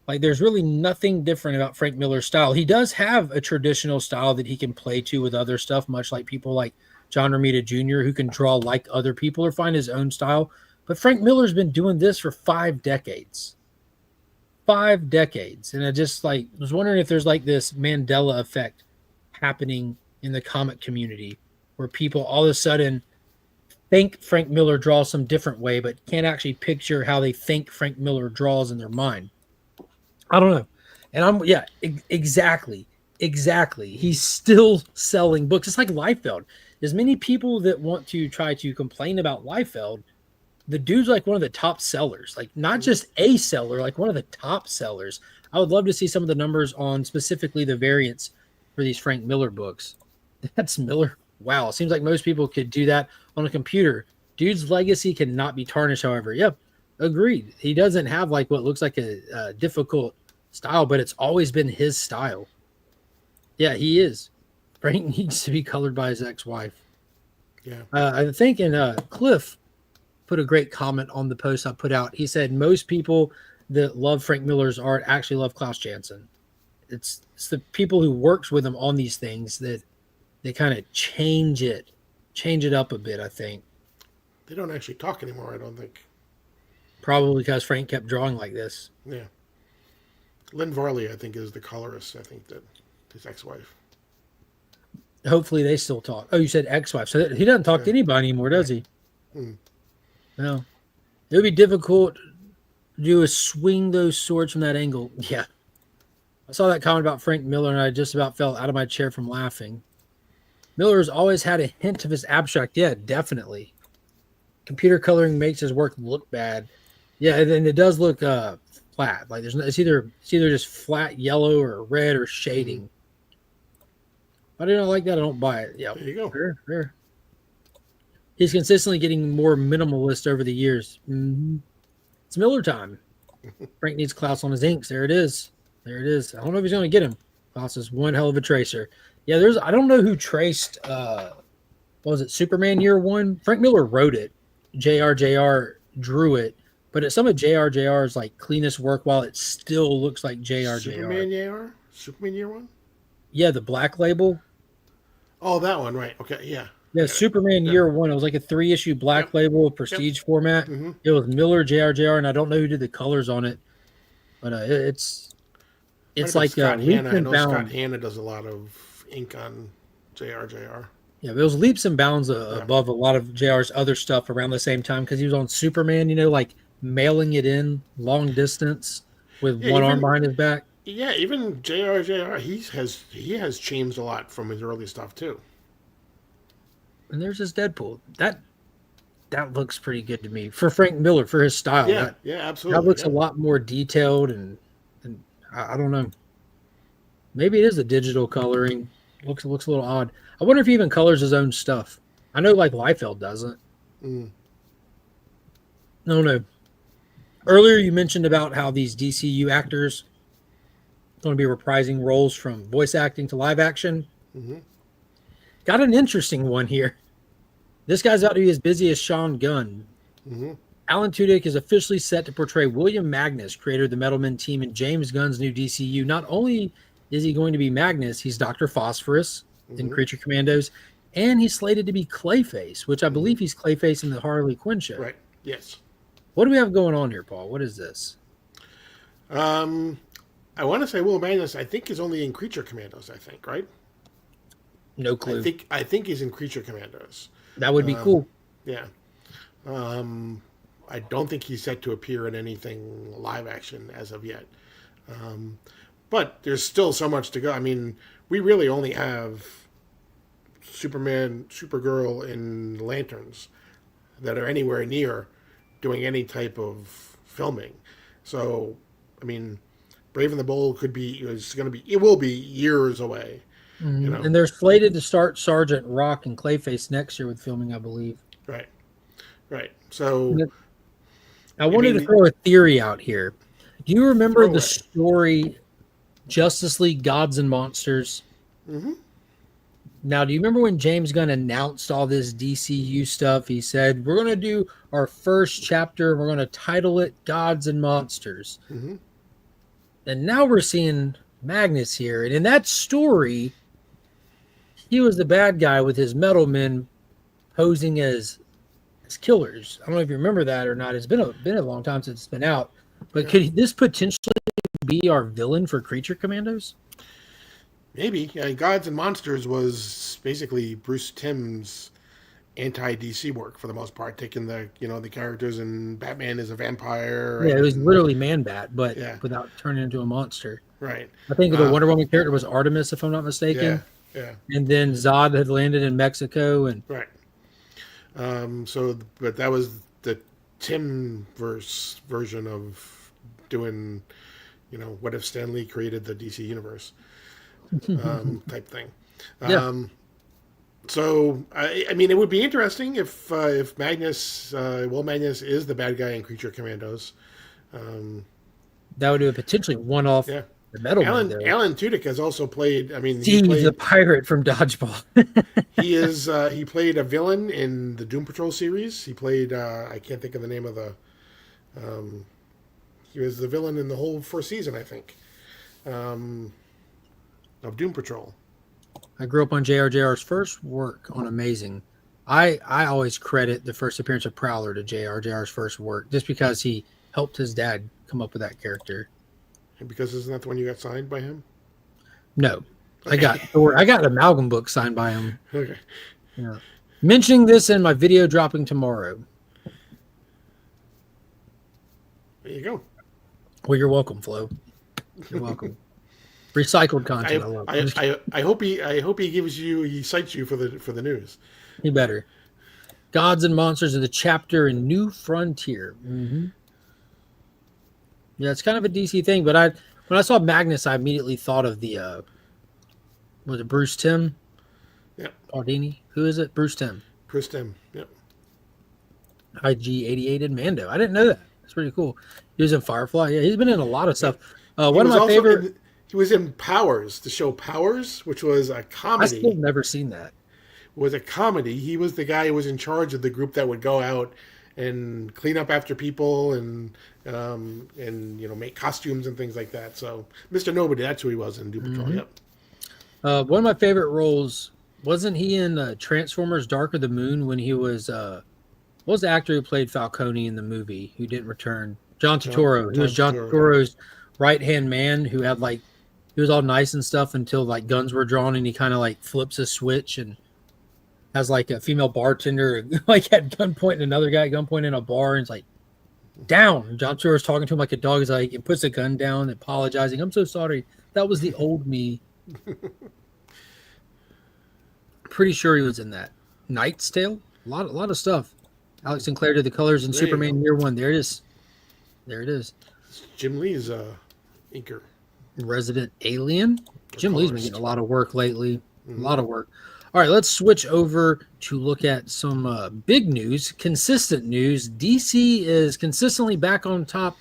Like, there's really nothing different about Frank Miller's style. He does have a traditional style that he can play to with other stuff, much like people like John Romita Jr., who can draw like other people or find his own style. But Frank Miller's been doing this for 5 decades. 5 decades. And I just like was wondering if there's like this Mandela effect happening in the comic community where people all of a sudden think Frank Miller draws some different way, but can't actually picture how they think Frank Miller draws in their mind. I don't know. And exactly. He's still selling books. It's like Liefeld. There's many people that want to try to complain about Liefeld. The dude's like one of the top sellers, like not just a seller, like one of the top sellers. I would love to see some of the numbers on specifically the variants for these Frank Miller books. That's Miller. Wow. It seems like most people could do that on a computer. Dude's legacy cannot be tarnished, however. Yep. Agreed. He doesn't have like what looks like a difficult style, but it's always been his style. Yeah, he is. Frank needs to be colored by his ex-wife. Yeah. I think Cliff put a great comment on the post I put out. He said most people that love Frank Miller's art actually love Klaus Janson. It's the people who works with him on these things that they kind of change it up a bit, I think. They don't actually talk anymore, I don't think. Probably because Frank kept drawing like this. Yeah. Lynn Varley, I think, is the colorist. I think that his ex-wife. Hopefully they still talk. Oh, you said ex-wife. So he doesn't talk to anybody anymore, does he? No. It would be difficult to do a swing those swords from that angle. Yeah. I saw that comment about Frank Miller, and I just about fell out of my chair from laughing. Miller has always had a hint of his abstract. Yeah, definitely. Computer coloring makes his work look bad. Yeah, and it does look flat. Like it's either just flat yellow or red or shading. If I don't like that, I don't buy it. Yeah, there you go. Fair. He's consistently getting more minimalist over the years. Mm-hmm. It's Miller time. Frank needs Klaus on his inks. There it is. I don't know if he's going to get him. Klaus is one hell of a tracer. Yeah, I don't know who traced, what was it, Superman Year One? Frank Miller wrote it. JR drew it. But some of JR's like cleanest work while it still looks like JR. Superman Year One? Yeah, the black label. Oh, that one, right. Okay, yeah. Yeah, Superman Year One. It was like a 3-issue black label, prestige format. Mm-hmm. It was Miller, JR, and I don't know who did the colors on it. But it's like Scott Hanna. I know bounds. Scott Hanna does a lot of ink on JR. Yeah, it was leaps and bounds above a lot of JR's other stuff around the same time because he was on Superman, like mailing it in long distance with one arm behind his back. Yeah, even JR, he has changed a lot from his early stuff too. And there's his Deadpool. That looks pretty good to me for Frank Miller for his style. Yeah, absolutely. That looks a lot more detailed and I don't know. Maybe it is the digital coloring. Looks a little odd. I wonder if he even colors his own stuff. I know like Liefeld doesn't. No. Earlier you mentioned about how these DCU actors are going to be reprising roles from voice acting to live action. Mm-hmm. Got an interesting one here. This guy's about to be as busy as Sean Gunn. Mm-hmm. Alan Tudyk is officially set to portray William Magnus, creator of the Metal Men team in James Gunn's new DCU. Not only is he going to be Magnus, he's Dr. Phosphorus in Creature Commandos, and he's slated to be Clayface, which I believe he's Clayface in the Harley Quinn show. Right, yes. What do we have going on here, Paul? What is this? I want to say Will Magnus, I think, is only in Creature Commandos, I think, right? No clue. I think he's in Creature Commandos. That would be cool. Yeah. I don't think he's set to appear in anything live action as of yet. But there's still so much to go. I mean, we really only have Superman, Supergirl, and Lanterns that are anywhere near doing any type of filming. So, I mean, Brave and the Bold it will be years away. Mm-hmm. And they're slated to start Sergeant Rock and Clayface next year with filming, I believe. Right. So I wanted to throw a theory out here. Do you remember the story Justice League Gods and Monsters? Mm-hmm. Now, do you remember when James Gunn announced all this DCU stuff? He said, we're going to do our first chapter. We're going to title it Gods and Monsters. Mm-hmm. And now we're seeing Magnus here. And in that story, he was the bad guy with his metal men posing as as killers. I don't know if you remember that or not. It's been a long time since it's been out. But could this potentially be our villain for Creature Commandos? Maybe. Gods and Monsters was basically Bruce Timm's anti-DC work for the most part, taking the characters, and Batman is a vampire. Yeah, it was literally Man-Bat, but Yeah. without turning into a monster. Right. I think the Wonder Woman character was Artemis, if I'm not mistaken. Yeah. And then Zod had landed in Mexico, and Right. But that was the Tim-verse version of doing, what if Stan Lee created the DC universe type thing. So I mean, it would be interesting if Magnus, Magnus is the bad guy in Creature Commandos. that would do a potentially one-off Yeah. the Metal Alan Man there. Alan Tudyk has also played. I mean, Steve, the pirate from Dodgeball. he played a villain in the Doom Patrol series. He played I can't think of the name of the. He was the villain in the whole first season, I think, of Doom Patrol. I grew up on JRJR's first work on Amazing. I always credit the first appearance of Prowler to JRJR's first work, just because he helped his dad come up with that character. And because isn't that the one you got signed by him? No, I got an amalgam book signed by him. Okay. Yeah. Mentioning this in my video dropping tomorrow. There you go. Well, you're welcome, Flo. You're welcome. Recycled content. I love it. I hope he cites you for the news. He better. Gods and Monsters of the chapter in New Frontier. Mm-hmm. Yeah, it's kind of a DC thing, but when I saw Magnus, I immediately thought of the was it Bruce Timm? Yep. Aldini? Who is it? Bruce Timm. Bruce Timm. Yep. IG-88 in Mando. I didn't know that. That's pretty cool. He was in Firefly. Yeah, he's been in a lot of stuff. One of my favorite. He was in Powers, the show Powers, which was a comedy. I still never seen that. Was a comedy. He was the guy who was in charge of the group that would go out and clean up after people and make costumes and things like that. So Mr. Nobody, that's who he was in Doom Patrol. Mm-hmm. Yep. One of my favorite roles, wasn't he in Transformers: Dark of the Moon when he was what was the actor who played Falcone in the movie who didn't return? John Turturro. He was John Turturro's right-hand man who had he was all nice and stuff until guns were drawn, and he kind of flips a switch and has a female bartender at gunpoint and another guy at gunpoint in a bar, and it's down. And John Turturro's talking to him like a dog. He's he puts a gun down, apologizing. I'm so sorry. That was the old me. Pretty sure he was in that. Knight's Tale. A lot of stuff. Alex Sinclair did the colors in Superman Year One. There it is. Jim Lee's inker. Resident Alien. Jim Lee's been getting a lot of work lately. A lot of work. All right, let's switch over to look at some big news, consistent news. DC is consistently back on top,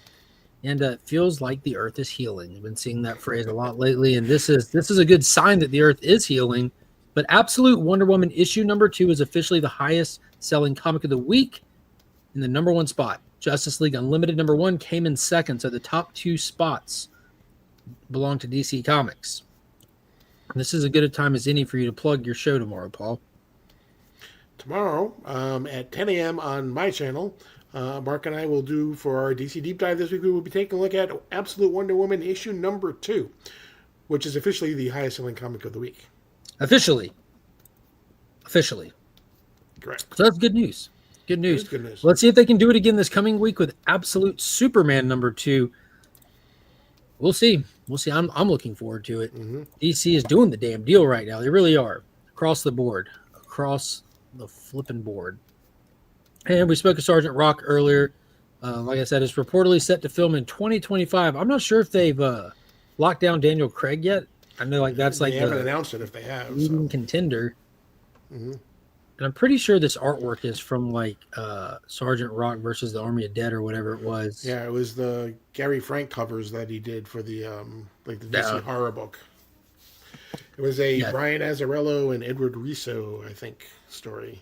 and it feels like the Earth is healing. I've been seeing that phrase a lot lately, and this is a good sign that the Earth is healing. But Absolute Wonder Woman issue number 2 is officially the highest selling comic of the week in the number 1 spot. Justice League Unlimited number 1 came in second, so the top 2 spots belong to DC Comics. This is as good a time as any for you to plug your show tomorrow, Paul. Tomorrow at 10 a.m. on my channel, Mark and I will do for our DC Deep Dive this week. We will be taking a look at Absolute Wonder Woman issue number 2, which is officially the highest selling comic of the week. Officially. Correct. So that's good news. Good news. Good news. Let's see if they can do it again this coming week with Absolute Superman number 2. We'll see. I'm looking forward to it. Mm-hmm. DC is doing the damn deal right now. They really are. Across the board. Across the flipping board. And we spoke of Sergeant Rock earlier. Like I said, it's reportedly set to film in 2025. I'm not sure if they've locked down Daniel Craig yet. I know that's they haven't announced it if they have. Leading contender. Mm-hmm. And I'm pretty sure this artwork is from Sergeant Rock versus the Army of Dead or whatever it was. Yeah, it was the Gary Frank covers that he did for the the DC horror book. It was a Brian Azzarello and Edward Riso, I think, story.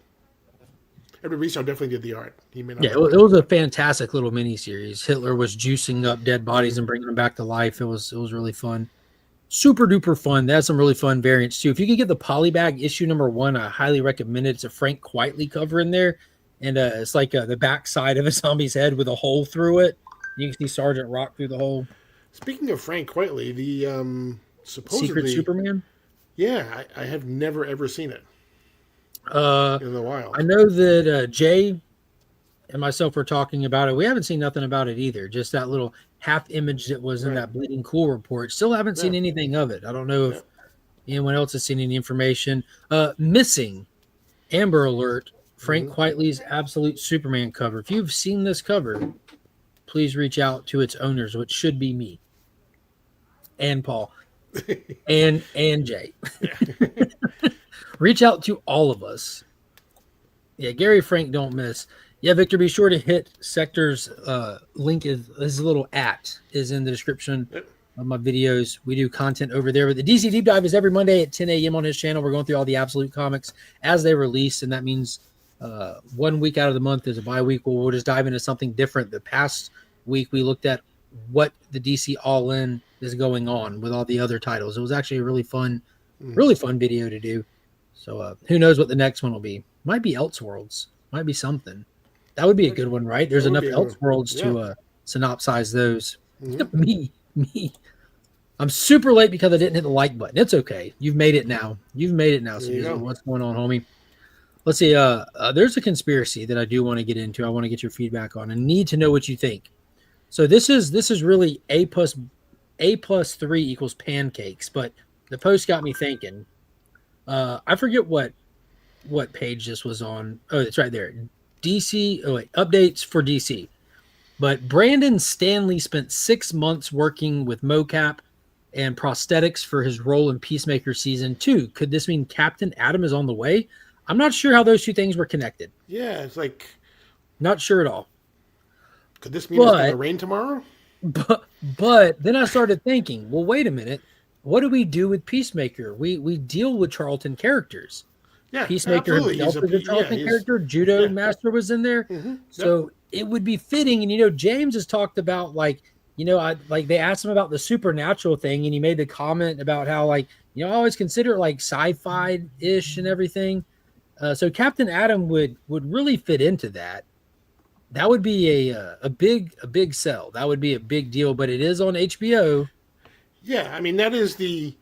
Edward Riso definitely did the art. He may not it was a fantastic little miniseries. Hitler was juicing up dead bodies and bringing them back to life. It was really fun. Super duper fun. They had some really fun variants too. If you could get the Polybag issue number 1, I highly recommend it. It's a Frank Quitely cover in there, and it's like the backside of a zombie's head with a hole through it. You can see Sergeant Rock through the hole. Speaking of Frank Quitely, the Secret supposedly, Superman. yeah, I have never ever seen it in the I wild. know that Jay and myself were talking about it. We haven't seen nothing about it either. Just that little half image that was in Right. that Bleeding Cool report. Still haven't seen Yeah. anything of it. I don't know Yeah. if anyone else has seen any information. Missing Amber Alert. Frank Hmm. Quitely's Absolute Superman cover. If you've seen this cover, please reach out to its owners, which should be me and Paul and Jay. Reach out to all of us. Yeah, Gary Frank don't miss. Yeah, Victor, be sure to hit Sector's link. Is his little @ is in the description Yep. of my videos. We do content over there. But the DC Deep Dive is every Monday at 10 a.m. on his channel. We're going through all the Absolute comics as they release, and that means 1 week out of the month is a bye week. We'll just dive into something different. The past week we looked at what the DC All In is going on with all the other titles. It was actually a really fun video to do. So who knows what the next one will be? Might be Elseworlds. Might be something. That would be a good one, right? There's That would enough be a good one. Elseworlds Yeah. to synopsize those. Mhm. me. I'm super late because I didn't hit the like button. It's okay. You've made it now. So There you go. what's going on, homie? Let's see. There's a conspiracy that I do want to get into. I want to get your feedback on and need to know what you think. So this is really A plus 3 equals pancakes, but the post got me thinking. I forget what page this was on. Oh, it's right there. DC. Oh wait, updates for DC. But Brandon Stanley spent 6 months working with mocap and prosthetics for his role in Peacemaker season 2. Could this mean Captain Atom is on the way? I'm not sure how those two things were connected. Yeah, it's like, Not sure at all. could this mean it's going to But rain tomorrow? but then I started thinking, well, wait a minute. What do we do with Peacemaker? We deal with Charlton characters. Yeah, Peacemaker absolutely. himself is a Charlton he's- character. Judo yeah. Master was in there. Mhm. So it would be fitting. And, James has talked about, they asked him about the supernatural thing, and he made the comment about how, I always consider it like sci-fi-ish and everything. So Captain Atom would really fit into that. That would be a big sell. That would be a big deal, but it is on HBO. Yeah, I mean that is the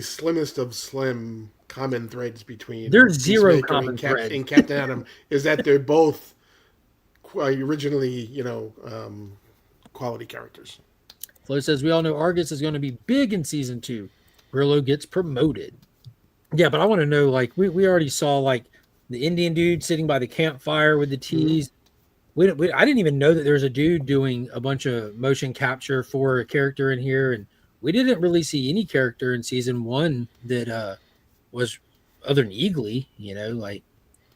slimmest of slim common threads between There's zero Peacemaker common thread. and Captain Atom is that they're both originally quality characters. Flo says, we all know Argus is going to be big in season 2. Brillo gets promoted. Yeah, but I want to know, we already saw, the Indian dude sitting by the campfire with the teas. I didn't even know that there was a dude doing a bunch of motion capture for a character in here, and we didn't really see any character in season 1 that was other than Eagly,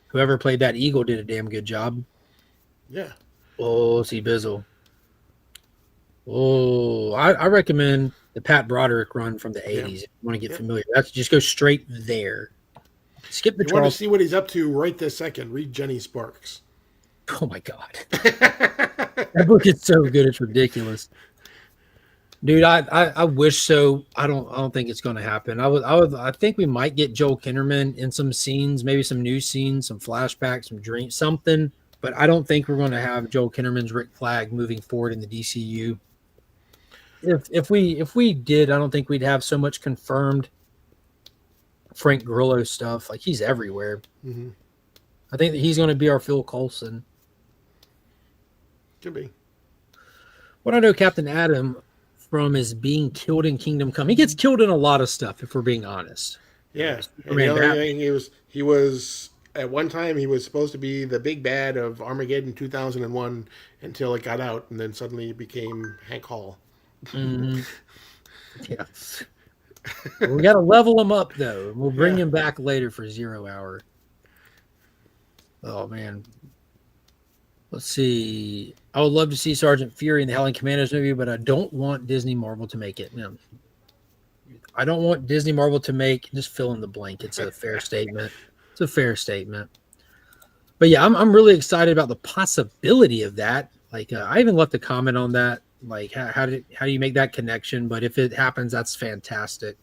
whoever played that Eagle did a damn good job. Yeah. Oh, see Bizzle. Oh, I recommend the Pat Broderick run from the 80s. If you want to get familiar, that's just go straight there. Skip the You want to Charles. see what he's up to right this second? Read Jenny Sparks. Oh my god, that book is so good, it's ridiculous, dude. I wish so. I don't think it's going to happen. I think we might get Joel Kinnaman in some scenes, maybe some new scenes, some flashbacks, some dreams, something. But I don't think we're going to have Joel Kinnaman's Rick Flag moving forward in the DCU. If we did, I don't think we'd have so much confirmed Frank Grillo stuff. Like, he's everywhere. Mm-hmm. I think that he's going to be our Phil Coulson. Could be. What I know Captain Atom from is being killed in Kingdom Come. He gets killed in a lot of stuff, if we're being honest. Yeah. And Superman, the only thing he was at one time he was supposed to be the big bad of Armageddon 2001 until it got out, and then suddenly he became Hank Hall. Mm-hmm. Yeah. We got to level him up, though. We'll bring him back later for 0 Hour. Oh, man. Let's see. I would love to see Sergeant Fury in the Howling Commandos movie, but I don't want Disney Marvel to make it. No. I don't want Disney Marvel to make, just fill in the blank. It's a fair statement. It's a fair statement. But yeah, I'm really excited about the possibility of that. I even left a comment on that. How do you make that connection? But if it happens, that's fantastic.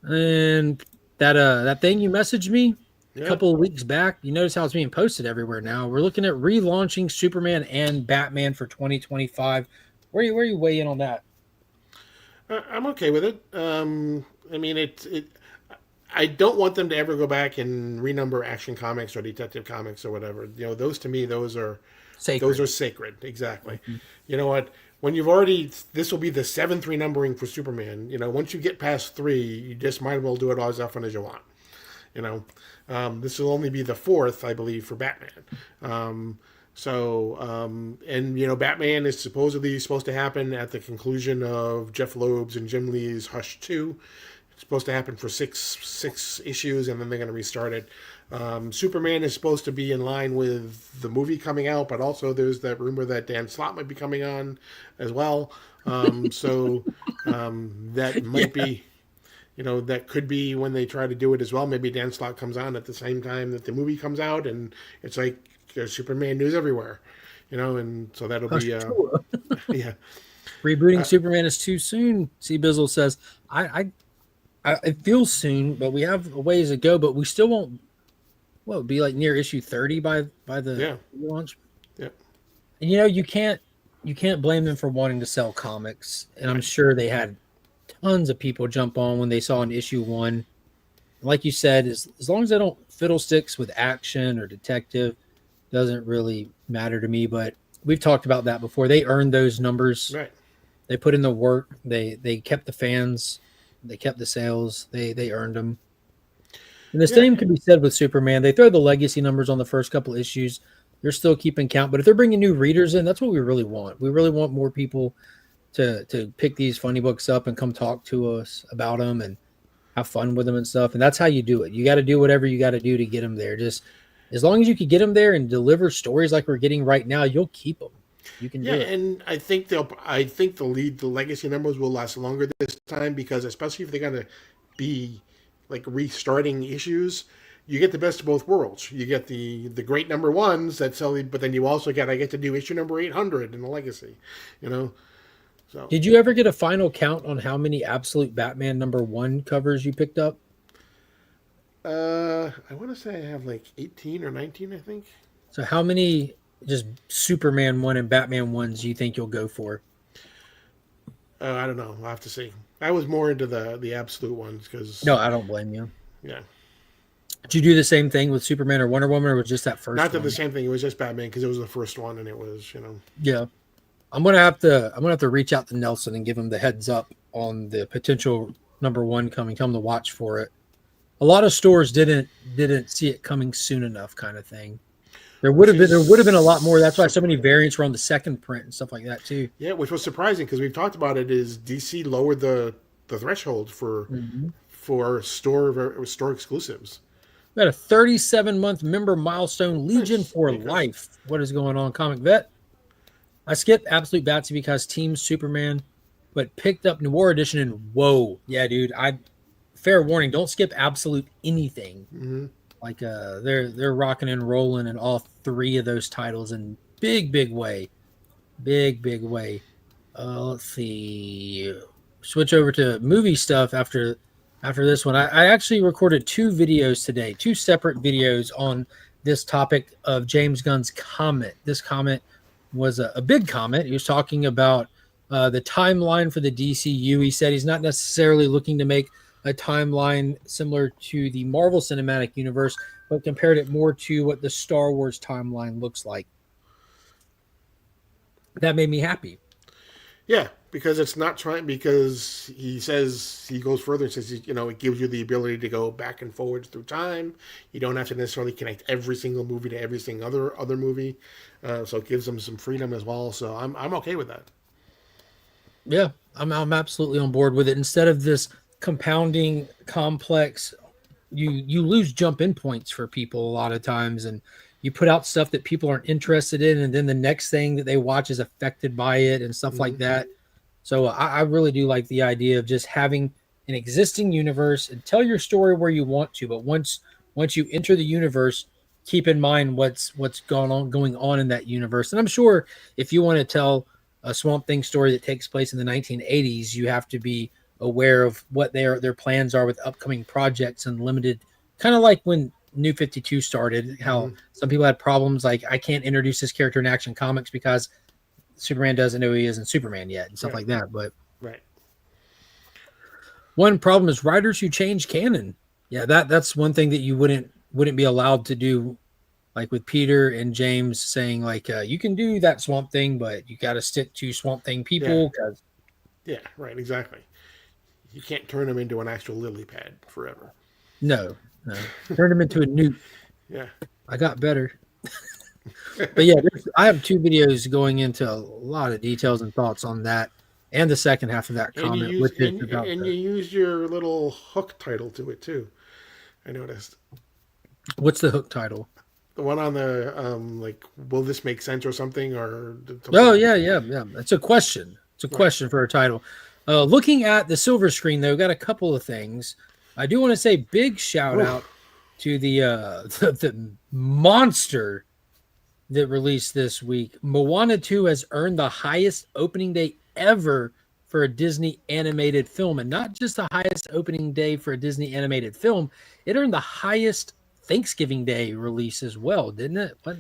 And that thing you messaged me, a couple of weeks back. You notice how it's being posted everywhere now. We're looking at relaunching Superman and Batman for 2025. Where you weigh in on that? I'm okay with it. I mean, I don't want them to ever go back and renumber Action Comics or Detective Comics or whatever. Those to me, those are sacred. Exactly. Mm-hmm. You know what? When this will be the seventh renumbering for Superman. Once you get past 3, you just might as well do it all as often as you want. This will only be the 4th, I believe, for Batman. Batman is supposed to happen at the conclusion of Jeff Loeb's and Jim Lee's Hush 2. It's supposed to happen for six issues, and then they're going to restart it. Superman is supposed to be in line with the movie coming out, but also there's that rumor that Dan Slott might be coming on as well. That might be, that could be when they try to do it as well. Maybe Dan Slott comes on at the same time that the movie comes out, and it's like there's Superman news everywhere, and so that'll be, yeah. Rebooting Superman is too soon. C. Bizzle says, it feels soon, but we have a ways to go, but we still won't. Well, it'd be like near issue 30 by the launch. Yeah. And you can't blame them for wanting to sell comics. And I'm sure they had tons of people jump on when they saw an issue 1. Like you said, as long as they don't fiddlesticks with Action or Detective, doesn't really matter to me. But we've talked about that before. They earned those numbers. Right. They put in the work. They kept the fans. They kept the sales. They earned them. And the same can be said with Superman. They throw the legacy numbers on the first couple issues. They're still keeping count. But if they're bringing new readers in, that's what we really want. We really want more people to pick these funny books up and come talk to us about them and have fun with them and stuff. And that's how you do it. You got to do whatever you got to do to get them there. Just as long as you can get them there and deliver stories like we're getting right now, you'll keep them. You can do it. And I think the legacy numbers will last longer this time, because especially if they're going to be like restarting issues, you get the best of both worlds. You get the great number 1s that sell, but then you also I get to do issue number 800 in the legacy, So did you ever get a final count on how many Absolute Batman number 1 covers you picked up? I want to say I have like 18 or 19, I think. So how many just Superman 1 and Batman 1s do you think you'll go for? I don't know. I'll have to see. I was more into the Absolute ones because... No, I don't blame you. Yeah. Did you do the same thing with Superman or Wonder Woman, or was just that first Not one? the same thing. It was just Batman because it was the first one, and it was, Yeah. I'm gonna have to reach out to Nelson and give him the heads up on the potential number 1 coming. Tell him to watch for it. A lot of stores didn't see it coming soon enough, kind of thing. There would have been a lot more. That's why so many variants were on the second print and stuff like that too. Yeah, which was surprising because we've talked about it. Is DC lowered the threshold for store exclusives? We had a 37-month member milestone, Legion for life. What is going on, Comic Vet? I skipped Absolute Batsy because Team Superman, but picked up Noir Edition and whoa, yeah, dude. Fair warning, don't skip Absolute anything. Mm-hmm. Like they're rocking and rolling in all 3 of those titles in big way. Big way. Let's see. Switch over to movie stuff after this one. I actually recorded 2 videos today, 2 separate videos on this topic of James Gunn's comment. This comment was a big comment. He was talking about the timeline for the DCU. He said he's not necessarily looking to make a timeline similar to the Marvel Cinematic Universe, but compared it more to what the Star Wars timeline looks like. That made me happy. Yeah, because it's not trying. Because he goes further and says, it gives you the ability to go back and forwards through time. You don't have to necessarily connect every single movie to every single other movie. So it gives them some freedom as well. So I'm okay with that. Yeah, I'm absolutely on board with it. Instead of this compounding complex, you lose jump in points for people a lot of times, and you put out stuff that people aren't interested in, and then the next thing that they watch is affected by it and stuff like that. So I really do like the idea of just having an existing universe and tell your story where you want to, but once you enter the universe, keep in mind what's going on in that universe. And I'm sure if you want to tell a Swamp Thing story that takes place in the 1980s, you have to be aware of what their plans are with upcoming projects and limited, kind of like when New 52 started, how Mhm. some people had problems like I can't introduce this character in Action Comics because Superman doesn't know he isn't Superman yet and stuff Right. like that. But Right. one problem is writers who change canon. Yeah, that's one thing that you wouldn't be allowed to do, like with Peter and James saying like you can do that Swamp Thing, but you got to stick to Swamp Thing Yeah. people because Yeah. Right. Exactly. You can't turn them into an actual lily pad forever. no, turn him into a newt. Yeah. I got better. But yeah, I have two videos going into a lot of details and thoughts on that, and the second half of that And you comment, use which is about and you use your little hook title to it too. I noticed what's the hook title? the one on the like, will this make sense or something or Oh something? yeah. It's a question. It's a Right. question for a title. Looking at the silver screen though, got a couple of things. I do want to say big shout Oof. out to the the monster that released this week. Moana 2 has earned the highest opening day ever for a Disney animated film. And not just the highest opening day for a Disney animated film, it earned the highest Thanksgiving Day release as well, didn't it? What?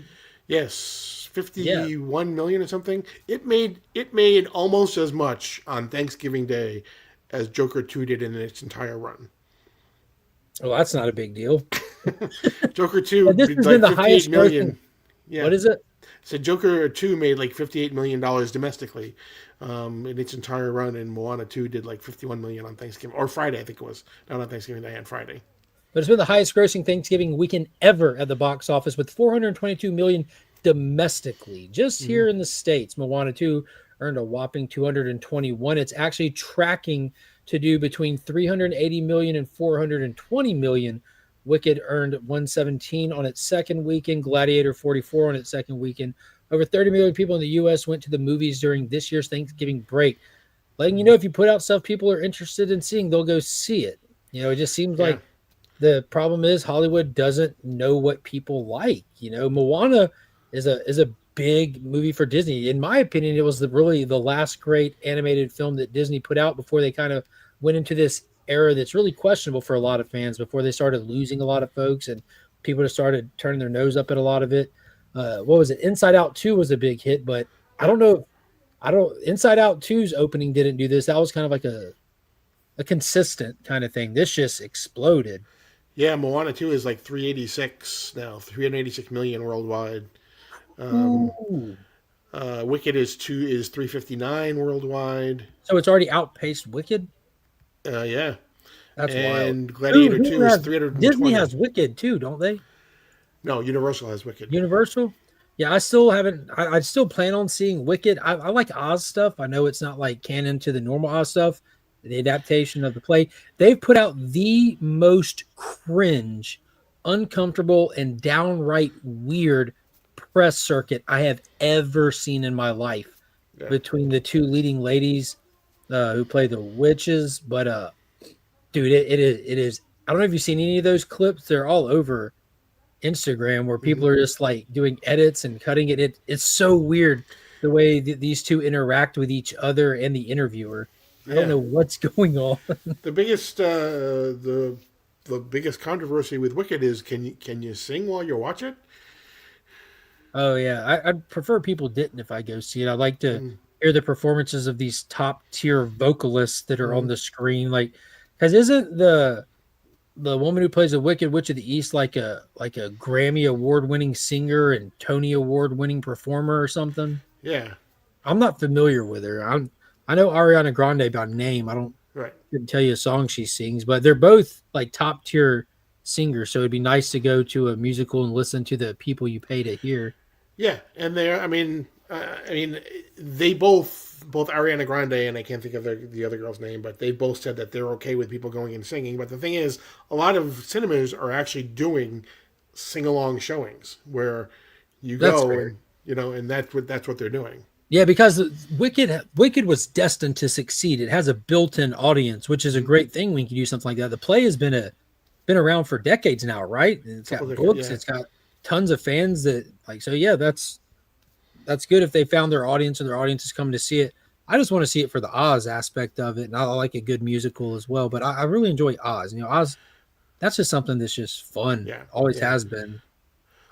Yes, Yeah. 51 million or something. It made almost as much on Thanksgiving Day as Joker 2 did in its entire run. Well, that's not a big deal. Joker 2 And this did has been like the 58 highest grossing. million. Yeah. What is it? So Joker 2 made like $58 million domestically in its entire run, and Moana 2 did like 51 million on Thanksgiving or Friday, I think it was. Not on Thanksgiving Day, on Friday. But it's been the highest grossing Thanksgiving weekend ever at the box office with 422 million domestically. Just Hmm. here in the States, Moana 2 earned a whopping 221. It's actually tracking to do between 380 million and 420 million. Wicked earned 117 on its second weekend, Gladiator 44 on its second weekend. Over 30 million people in the US went to the movies during this year's Thanksgiving break. Letting you know if you put out stuff people are interested in seeing, they'll go see it. It just seems Yeah. like the problem is Hollywood doesn't know what people like. Moana is a big movie for Disney. In my opinion, it was really the last great animated film that Disney put out before they kind of went into this era that's really questionable for a lot of fans, before they started losing a lot of folks and people just started turning their nose up at a lot of it. What was it? Inside Out 2 was a big hit, but I Yep. don't know. I don't Inside Out 2's opening didn't do this. That was kind of like a consistent kind of thing. This just exploded. Yeah, Moana 2 is like 386 now, 386 million worldwide. Um, Ooh. Wicked is 359 worldwide. So it's already outpaced Wicked? Yeah. That's wild. And Who Gladiator who 2 is has Disney 320. has Wicked too, don't they? No, Universal has Wicked. Universal? Yeah, I still haven't I still plan on seeing Wicked. I like Oz stuff. I know it's not like canon to the normal Oz stuff, the adaptation of the play. They've put out the most cringe, uncomfortable, and downright weird press circuit I have ever seen in my life Yeah. between the two leading ladies who play the witches. But dude, it is. I don't know if you've seen any of those clips. They're all over Instagram where Hmm. people are just like doing edits and cutting it. It's so weird the way these two interact with each other and the interviewer. I don't Yeah. know what's going on. The biggest the biggest controversy with Wicked is, can you sing while you watch it? Oh yeah, I'd prefer people didn't if I go see it. I like to Mm. hear the performances of these top tier vocalists that are on Mhm. the screen. Like, because isn't the woman who plays the Wicked Witch of the East like a Grammy award winning singer and Tony award winning performer or something? Yeah. I'm not familiar with her. I know Ariana Grande by name. I don't Right. couldn't tell you a song she sings, but they're both like top tier singers. So it'd be nice to go to a musical and listen to the people you pay to hear. Yeah, and they're. I mean, they both Ariana Grande and I can't think of the other girl's name, but they both said that they're okay with people going and singing. But the thing is, a lot of cinemas are actually doing sing along showings where you That's go fair. and that's what they're doing. Yeah, because Wicked was destined to succeed. It has a built-in audience, which is a Mhm. great thing when you can do something like that. The play has been around for decades now, right? And it's Couple got of books, yeah, it's got tons of fans that like. So yeah, that's good if they found their audience and their audience is coming to see it. I just want to see it for the Oz aspect of it, and I like a good musical as well. But I really enjoy Oz. Oz That's just something that's just fun. Yeah, Always yeah. has been.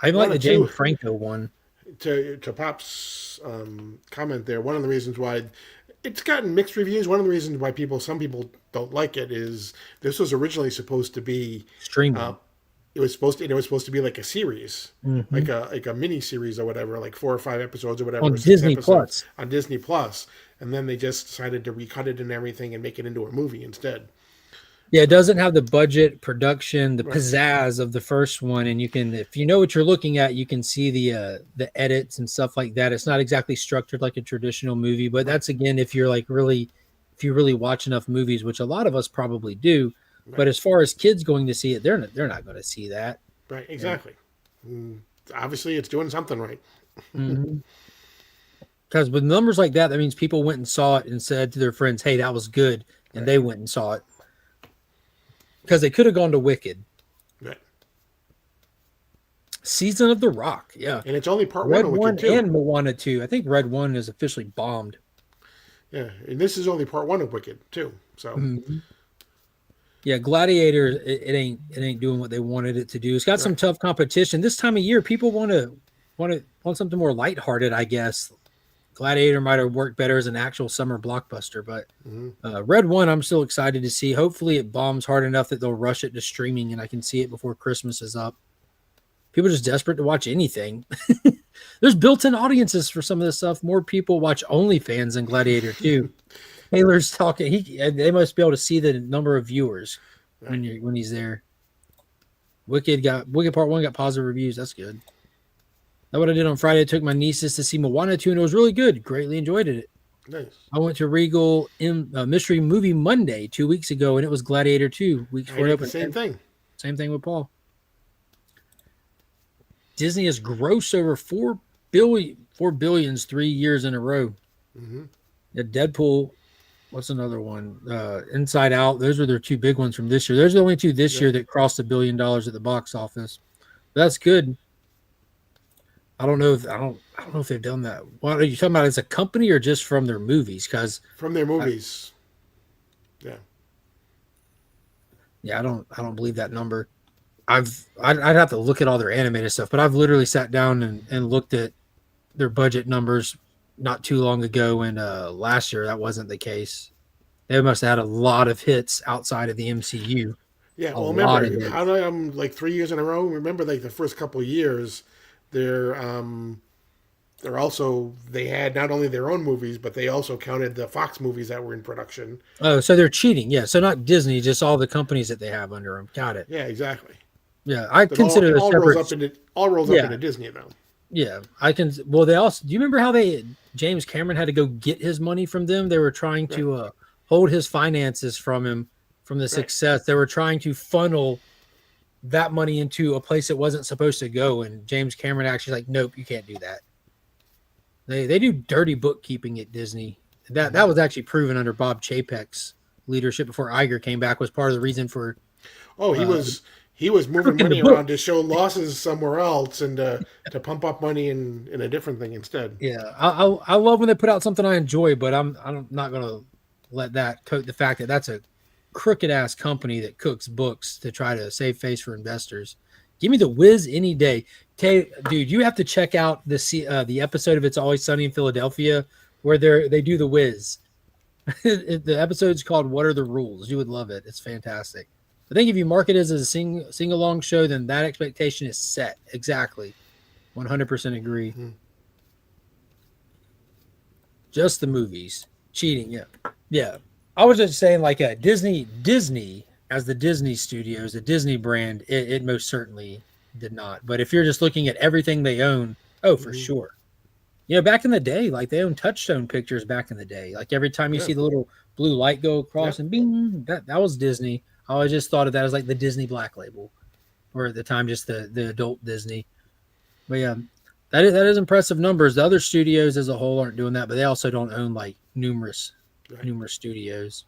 I even One like or the two. James Franco one. To Pop's comment there, one of the reasons why it's gotten mixed reviews. One of the reasons why some people don't like it is this was originally supposed to be, uh, Streaming. it was supposed to be like a series, Hmm. like a mini series or whatever, like 4 or 5 episodes or whatever, or On six Disney episodes Plus. on Disney Plus, and then they just decided to recut it and everything and make it into a movie instead. Yeah, it doesn't have the budget, production, the Right, pizzazz of the first one, and you can, if you know what you're looking at, you can see the edits and stuff like that. It's not exactly structured like a traditional movie, but right, that's again if you're like really, if you really watch enough movies, which a lot of us probably do. right, But as far as kids going to see it, they're not going to see that. right. Yeah. Exactly. Mm, obviously, it's doing something right. Because with numbers like that, that means people went and saw it and said to their friends, "Hey, that was good," and Right, they went and saw it because they could have gone to Wicked. right. Season of the Rock, yeah. And it's only part one Red of Wicked 1 too. and Moana 2. I think Red 1 is officially bombed. Yeah, and this is only part one of Wicked too. So Mhm. Yeah, Gladiator, it ain't doing what they wanted it to do. It's got some right, tough competition. This time of year, people want something more lighthearted, I guess. Gladiator might have worked better as an actual summer blockbuster, but mm-hmm. Red 1, I'm still excited to see. Hopefully it bombs hard enough that they'll rush it to streaming and I can see it before Christmas is up. People are just desperate to watch anything. There's built-in audiences for some of this stuff. More people watch OnlyFans than Gladiator 2. Taylor's talking. They must be able to see the number of viewers Right. when he's there. Wicked Part 1 got positive reviews. That's good. That's what I did on Friday. I took my nieces to see Moana 2, and it was really good. Greatly enjoyed it. Nice. I went to Regal Mystery Movie Monday 2 weeks ago, and it was Gladiator 2 weeks I before it did the opened. same thing. Same thing with Paul. Disney has grossed over $4 billion 3 years in a row. Mm-hmm. The Deadpool, what's another one? Inside Out. Those were their two big ones from this year. Those are the only two this year that crossed $1 billion at the box office. That's good. I don't know if they've done that. What are you talking about as a company or just from their movies? Because From their movies. I don't believe that number. I'd have to look at all their animated stuff, but I've literally sat down and looked at their budget numbers not too long ago, and last year that wasn't the case. They must have had a lot of hits outside of the MCU. Yeah. A Well, lot of remember hits. how like 3 years in a row. Remember, like the first couple of years, they're also they had not only their own movies, but they also counted the Fox movies that were in production. Oh, so they're cheating. Yeah. So not Disney, just all the companies that they have under them. Got it. Yeah, exactly. Yeah. I It consider all, it it a all separate. rolls up Yeah. into Disney now. Yeah. I can. Well, they also, do you remember how James Cameron had to go get his money from them? They were trying Right. to hold his finances from him from the success. They were trying to funnel that money into a place it wasn't supposed to go. And James Cameron actually like, nope, you can't do that. They do dirty bookkeeping at Disney. That was actually proven under Bob Chapek's leadership before Iger came back, was part of the reason for Oh, he was moving cooking the money book. around to show losses somewhere else and to pump up money in a different thing instead. Yeah. I love when they put out something I enjoy, but I'm not gonna let that coat the fact that that's a crooked ass company that cooks books to try to save face for investors. Give me the Wiz any day. Dude, you have to check out the episode of It's Always Sunny in Philadelphia where they do the Wiz. The episode's called What Are the Rules? You would love it. It's fantastic. I think if you market it as a sing along show, then that expectation is set. Exactly. 100% agree. Mm-hmm. Just the movies. Cheating, yeah. Yeah. I was just saying like Disney as the Disney Studios, the Disney brand, it most certainly did not. But if you're just looking at everything they own, oh, for Mm-hmm. sure. You know, back in the day, like they owned Touchstone Pictures back in the day. Like every time you Yeah. see the little blue light go across and bing, that was Disney. I always just thought of that as like the Disney Black Label, or at the time just the adult Disney. But yeah, that is impressive numbers. The other studios as a whole aren't doing that, but they also don't own like numerous studios.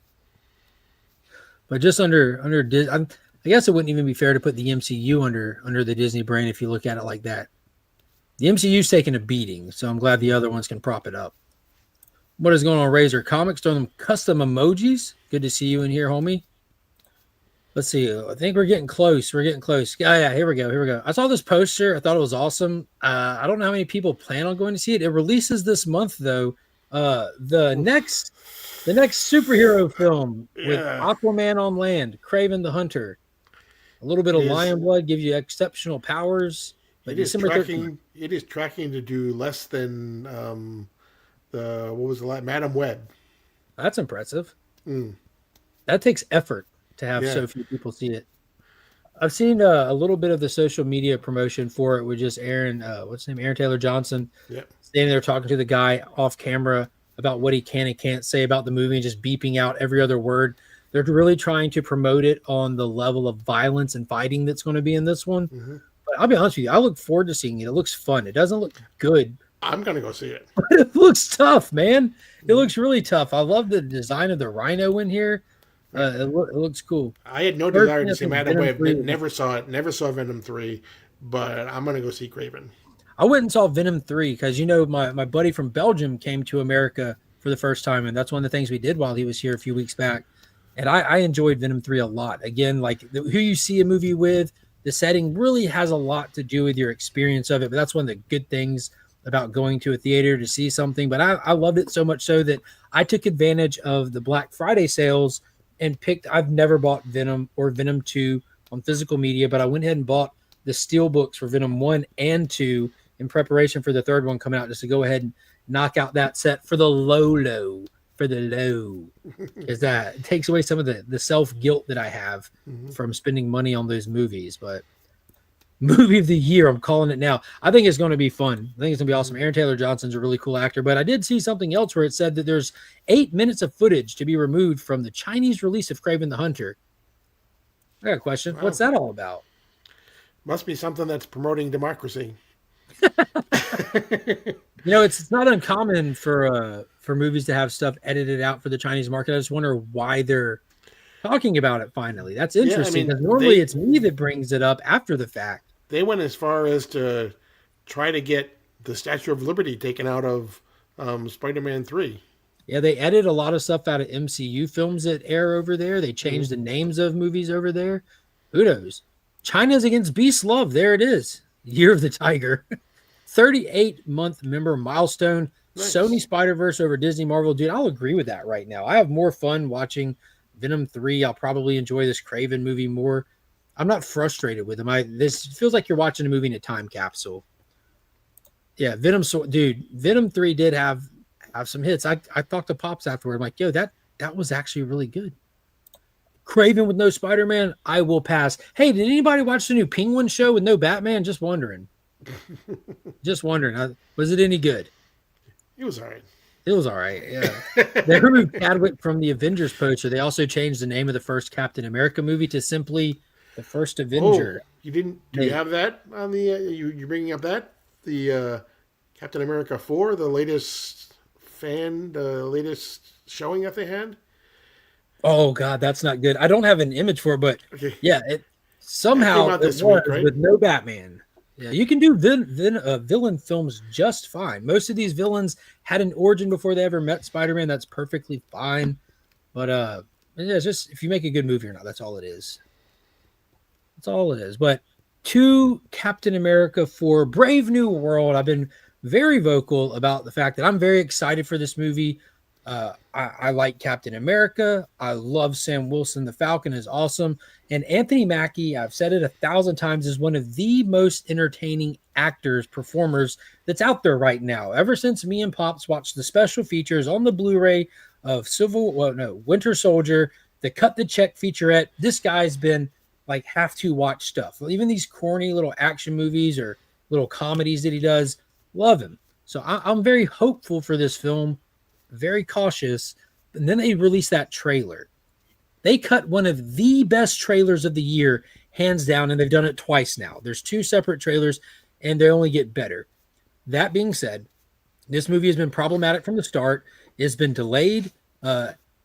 But just under Disney, I guess it wouldn't even be fair to put the MCU under the Disney brand if you look at it like that. The MCU's taking a beating, so I'm glad the other ones can prop it up. What is going on, Razor Comics? Throwing them custom emojis. Good to see you in here, homie. Let's see. I think we're getting close. We're getting close. Yeah. Here we go. Here we go. I saw this poster. I thought it was awesome. I don't know how many people plan on going to see it. It releases this month, though. The next superhero film with Yeah, Aquaman on land, Kraven the Hunter. A little bit it of is. lion blood gives you exceptional powers. But It is December 13th. tracking. It is tracking to do less than the what was the last Madam Web. That's impressive. Mm, That takes effort to have yeah, so few people see it. I've seen a little bit of the social media promotion for it with just Aaron, what's his name? Aaron Taylor Johnson yeah. standing there talking to the guy off camera about what he can and can't say about the movie and just beeping out every other word. They're really trying to promote it on the level of violence and fighting that's going to be in this one. Hmm. But I'll be honest with you, I look forward to seeing it. It looks fun. It doesn't look good, I'm gonna go see it. but it looks tough, man. It Mhm. looks really tough. I love the design of the rhino in here. It looks cool. I had no desire Personally, to I see think Madam Venom Web. 3 Never saw it. Never saw Venom 3, but I'm gonna go see Craven. I went and saw Venom 3 because my buddy from Belgium came to America for the first time, and that's one of the things we did while he was here a few weeks back. And I enjoyed Venom 3 a lot. Again, like who you see a movie with, the setting really has a lot to do with your experience of it. But that's one of the good things about going to a theater to see something. But I loved it so much so that I took advantage of the Black Friday sales and picked. I've never bought Venom or Venom 2 on physical media, but I went ahead and bought the steel books for Venom 1 and 2 in preparation for the third one coming out, just to go ahead and knock out that set for the low, for the low, is that it takes away some of the self guilt that I have Hmm. from spending money on those movies. But movie of the year, I'm calling it now. I think it's going to be fun. I think it's going to be awesome. Aaron Taylor Johnson's a really cool actor, but I did see something else where it said that there's 8 minutes of footage to be removed from the Chinese release of Craven the Hunter. I got a question. Wow, What's that all about? must be something that's promoting democracy. It's not uncommon for movies to have stuff edited out for the Chinese market. I just wonder why they're talking about it finally. That's Yeah, I interesting mean because normally it's me that brings it up after the fact. they went as far as to try to get the Statue of Liberty taken out of Spider-Man 3. Yeah, they edit a lot of stuff out of MCU films that air over there. They change Hmm. the names of movies over there. Who knows? China's against Beast Love. There it is. Year of the Tiger. 38-month member milestone. Sony Nice. Spider-Verse over Disney Marvel. Dude, I'll agree with that right now. I have more fun watching Venom 3. I'll probably enjoy this Craven movie more. I'm not frustrated with them. This feels like you're watching a movie in a time capsule. Yeah, Venom. So, dude, Venom 3 did have some hits. I talked to Pops afterward. I'm like, yo, that was actually really good. Craven with no Spider-Man, I will pass. Hey, did anybody watch the new Penguin show with no Batman? Just wondering. Just wondering. Was it any good? It was all right. It was all right. Yeah. They removed Chadwick from the Avengers poster. They also changed the name of the first Captain America movie to simply the first Oh, Avenger. you didn't? Do you have that on the? You bringing up that the Captain America 4, the latest the latest showing that they had? Oh God, that's not good. I don't have an image for it, but Okay, yeah, it that came somehow out it this was week, right? with no Batman. Yeah, you can do villain films just fine. Most of these villains had an origin before they ever met Spider-Man. That's perfectly fine. But yeah, it's just if you make a good movie or not, that's all it is. That's all it is. But to Captain America for Brave New World, I've been very vocal about the fact that I'm very excited for this movie. I like Captain America. I love Sam Wilson. The Falcon is awesome. And Anthony Mackie, I've said it 1,000 times, is one of the most entertaining actors, performers that's out there right now. Ever since me and Pops watched the special features on the Blu-ray of Winter Soldier, the Cut the Check featurette, this guy's been like have to watch stuff. Even these corny little action movies or little comedies that he does, love him. So I'm very hopeful for this film, very cautious. And then they released that trailer. They cut one of the best trailers of the year, hands down, and they've done it twice now. There's two separate trailers, and they only get better. That being said, this movie has been problematic from the start. It's been delayed.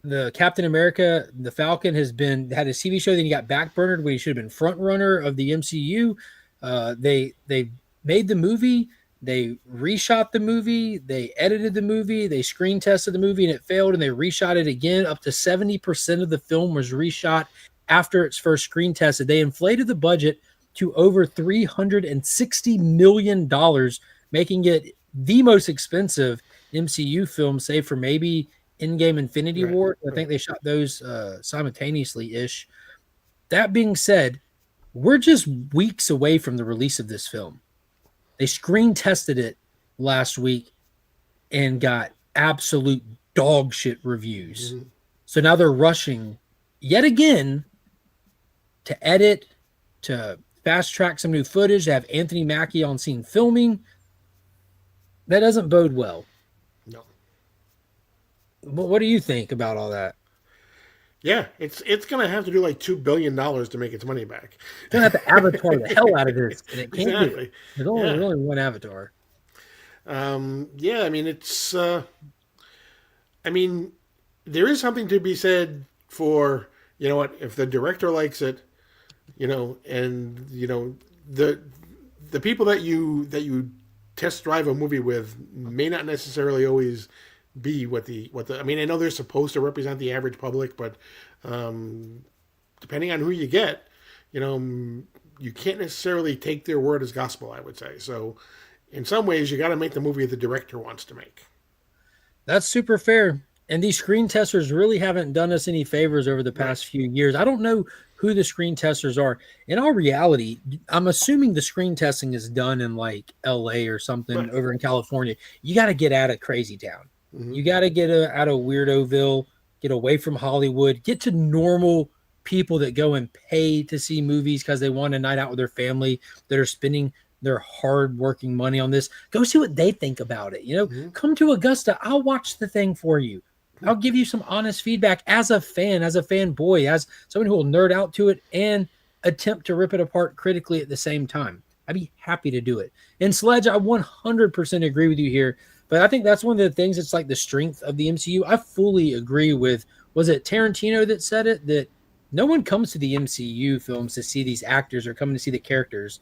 The Captain America, the Falcon, had his TV show, then he got backburnered when he should have been front runner of the MCU. They made the movie, they reshot the movie, they edited the movie, they screen tested the movie, and it failed, and they reshot it again. Up to 70% of the film was reshot after its first screen tested. They inflated the budget to over $360 million, making it the most expensive MCU film, save for maybe Endgame Infinity Right. War. I think they shot those simultaneously-ish. That being said, we're just weeks away from the release of this film. They screen tested it last week and got absolute dog shit reviews. Mm-hmm. So now they're rushing yet again to edit, to fast track some new footage, to have Anthony Mackie on scene filming. That doesn't bode well. No. But what do you think about all that? Yeah, it's gonna have to do like $2 billion to make its money back. It's gonna have to avatar the hell out of this, and it can't do Exactly. it. There's only Yeah. really one avatar. Yeah, I mean it's. I mean, there is something to be said for, you know what, if the director likes it, and the people that you test drive a movie with may not necessarily always be what the I mean, I know they're supposed to represent the average public, but depending on who you get, you can't necessarily take their word as gospel, I would say. So in some ways you got to make the movie the director wants to make. That's super fair. And these screen testers really haven't done us any favors over the past few years. I don't know who the screen testers are. In all reality, I'm assuming the screen testing is done in like LA or something over in California. You got to get out of crazy town. Mm-hmm. You got to get out of Weirdoville, get away from Hollywood, get to normal people that go and pay to see movies because they want a night out with their family, that are spending their hard working money on this. Go see what they think about it. Come to Augusta. I'll watch the thing for you. I'll give you some honest feedback as a fan, as a fanboy, as someone who will nerd out to it and attempt to rip it apart critically at the same time. I'd be happy to do it. And Sledge, I 100% agree with you here. But I think that's one of the things that's like the strength of the MCU. I fully agree with, was it Tarantino that said it? That no one comes to the MCU films to see these actors or coming to see the characters.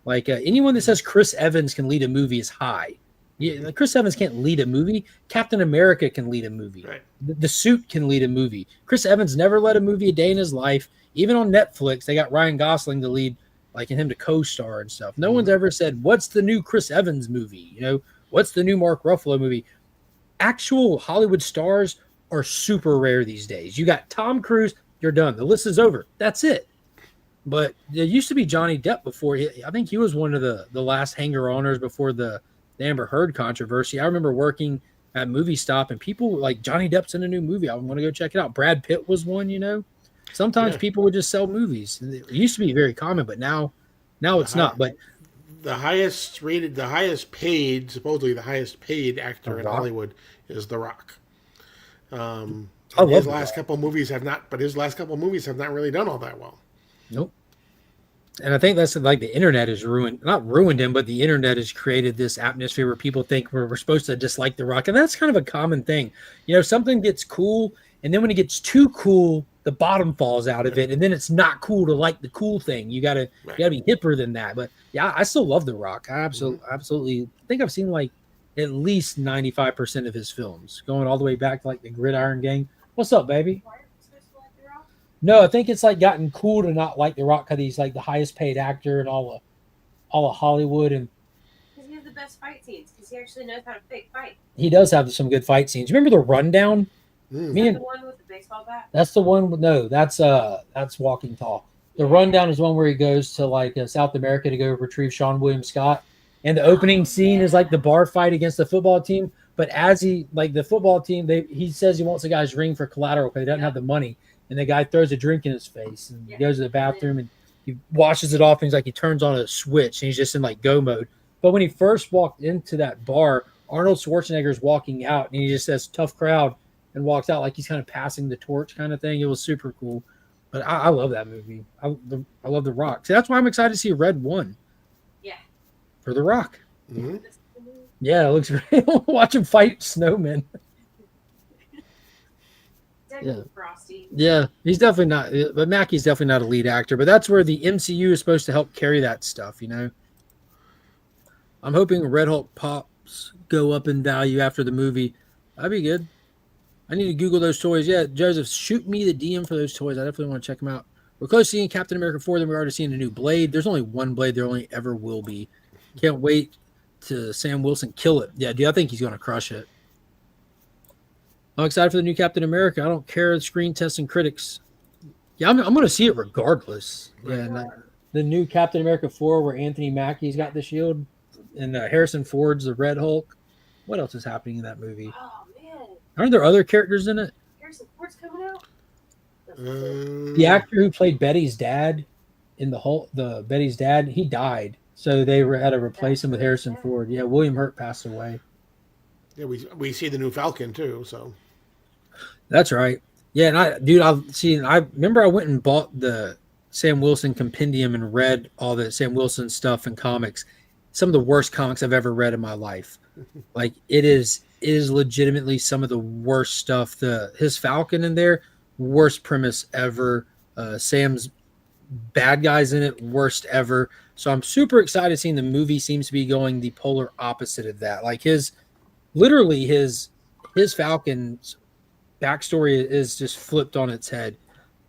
Like anyone that says Chris Evans can lead a movie is high. Yeah, like Chris Evans can't lead a movie. Captain America can lead a movie. Right. The Suit can lead a movie. Chris Evans never led a movie a day in his life. Even on Netflix, they got Ryan Gosling to lead, like, and him to co-star and stuff. No one's ever said, what's the new Chris Evans movie? What's the new Mark Ruffalo movie? Actual Hollywood stars are super rare these days. You got Tom Cruise, you're done. The list is over. That's it. But there used to be Johnny Depp before. I think he was one of the last hanger-oners before the Amber Heard controversy. I remember working at Movie Stop and people like, Johnny Depp's in a new movie. I want to go check it out. Brad Pitt was one, Sometimes people would just sell movies. It used to be very common, but now it's not. But the highest paid, supposedly the highest paid actor in Hollywood is The Rock. His last couple movies have not really done all that well. Nope. And I think that's like the internet has not ruined him, but the internet has created this atmosphere where people think we're supposed to dislike The Rock. And that's kind of a common thing. Something gets cool, and then when it gets too cool, the bottom falls out of it, and then it's not cool to like the cool thing. You gotta be hipper than that. But yeah, I still love The Rock. I absolutely think I've seen like at least 95% of his films, going all the way back to like the Gridiron Gang. What's up, baby? No, I think it's like gotten cool to not like The Rock because he's like the highest paid actor in all of Hollywood, and because he has the best fight scenes. Because he actually knows how to fake fight. He does have some good fight scenes. Remember The Rundown? The one with the baseball bat. That's the one. No, that's Walking Tall. The Rundown is one where he goes to like South America to go retrieve Sean William Scott, and the opening scene is like the bar fight against the football team. But as the football team, he says he wants the guy's ring for collateral because he doesn't have the money. And the guy throws a drink in his face and he goes to the bathroom and he washes it off. And he's like, he turns on a switch and he's just in like go mode. But when he first walked into that bar, Arnold Schwarzenegger's walking out and he just says tough crowd and walks out like he's kind of passing the torch kind of thing. It was super cool. But I love that movie. I love The Rock. So that's why I'm excited to see Red 1. Yeah. For The Rock. Mm-hmm. Yeah, it looks great. Watch him fight snowmen. Yeah. Frosty. Yeah, he's definitely not. But Mackey's definitely not a lead actor. But that's where the MCU is supposed to help carry that stuff, I'm hoping Red Hulk pops go up in value after the movie. That'd be good. I need to Google those toys. Yeah, Joseph, shoot me the DM for those toys. I definitely want to check them out. We're close to seeing Captain America 4, then we're already seeing a new Blade. There's only one Blade, there only ever will be. Can't wait to Sam Wilson kill it. Yeah, dude, I think he's going to crush it. I'm excited for the new Captain America. I don't care the screen tests and critics. Yeah, I'm going to see it regardless. Yeah, and, the new Captain America 4 where Anthony Mackie's got the shield and Harrison Ford's the Red Hulk. What else is happening in that movie? Oh man, Aren't there other characters in it? Harrison Ford's coming out. The actor who played Betty's dad in the Betty's dad, he died. So they had to replace him with Harrison Ford. Yeah, William Hurt passed away. Yeah, we see the new Falcon too. So that's right. Yeah, and I remember I went and bought the Sam Wilson compendium and read all the Sam Wilson stuff and comics. Some of the worst comics I've ever read in my life. Like it is legitimately some of the worst stuff. His Falcon in there, worst premise ever. Sam's bad guys in it, worst ever. So I'm super excited seeing the movie seems to be going the polar opposite of that. Like his Falcon's backstory is just flipped on its head.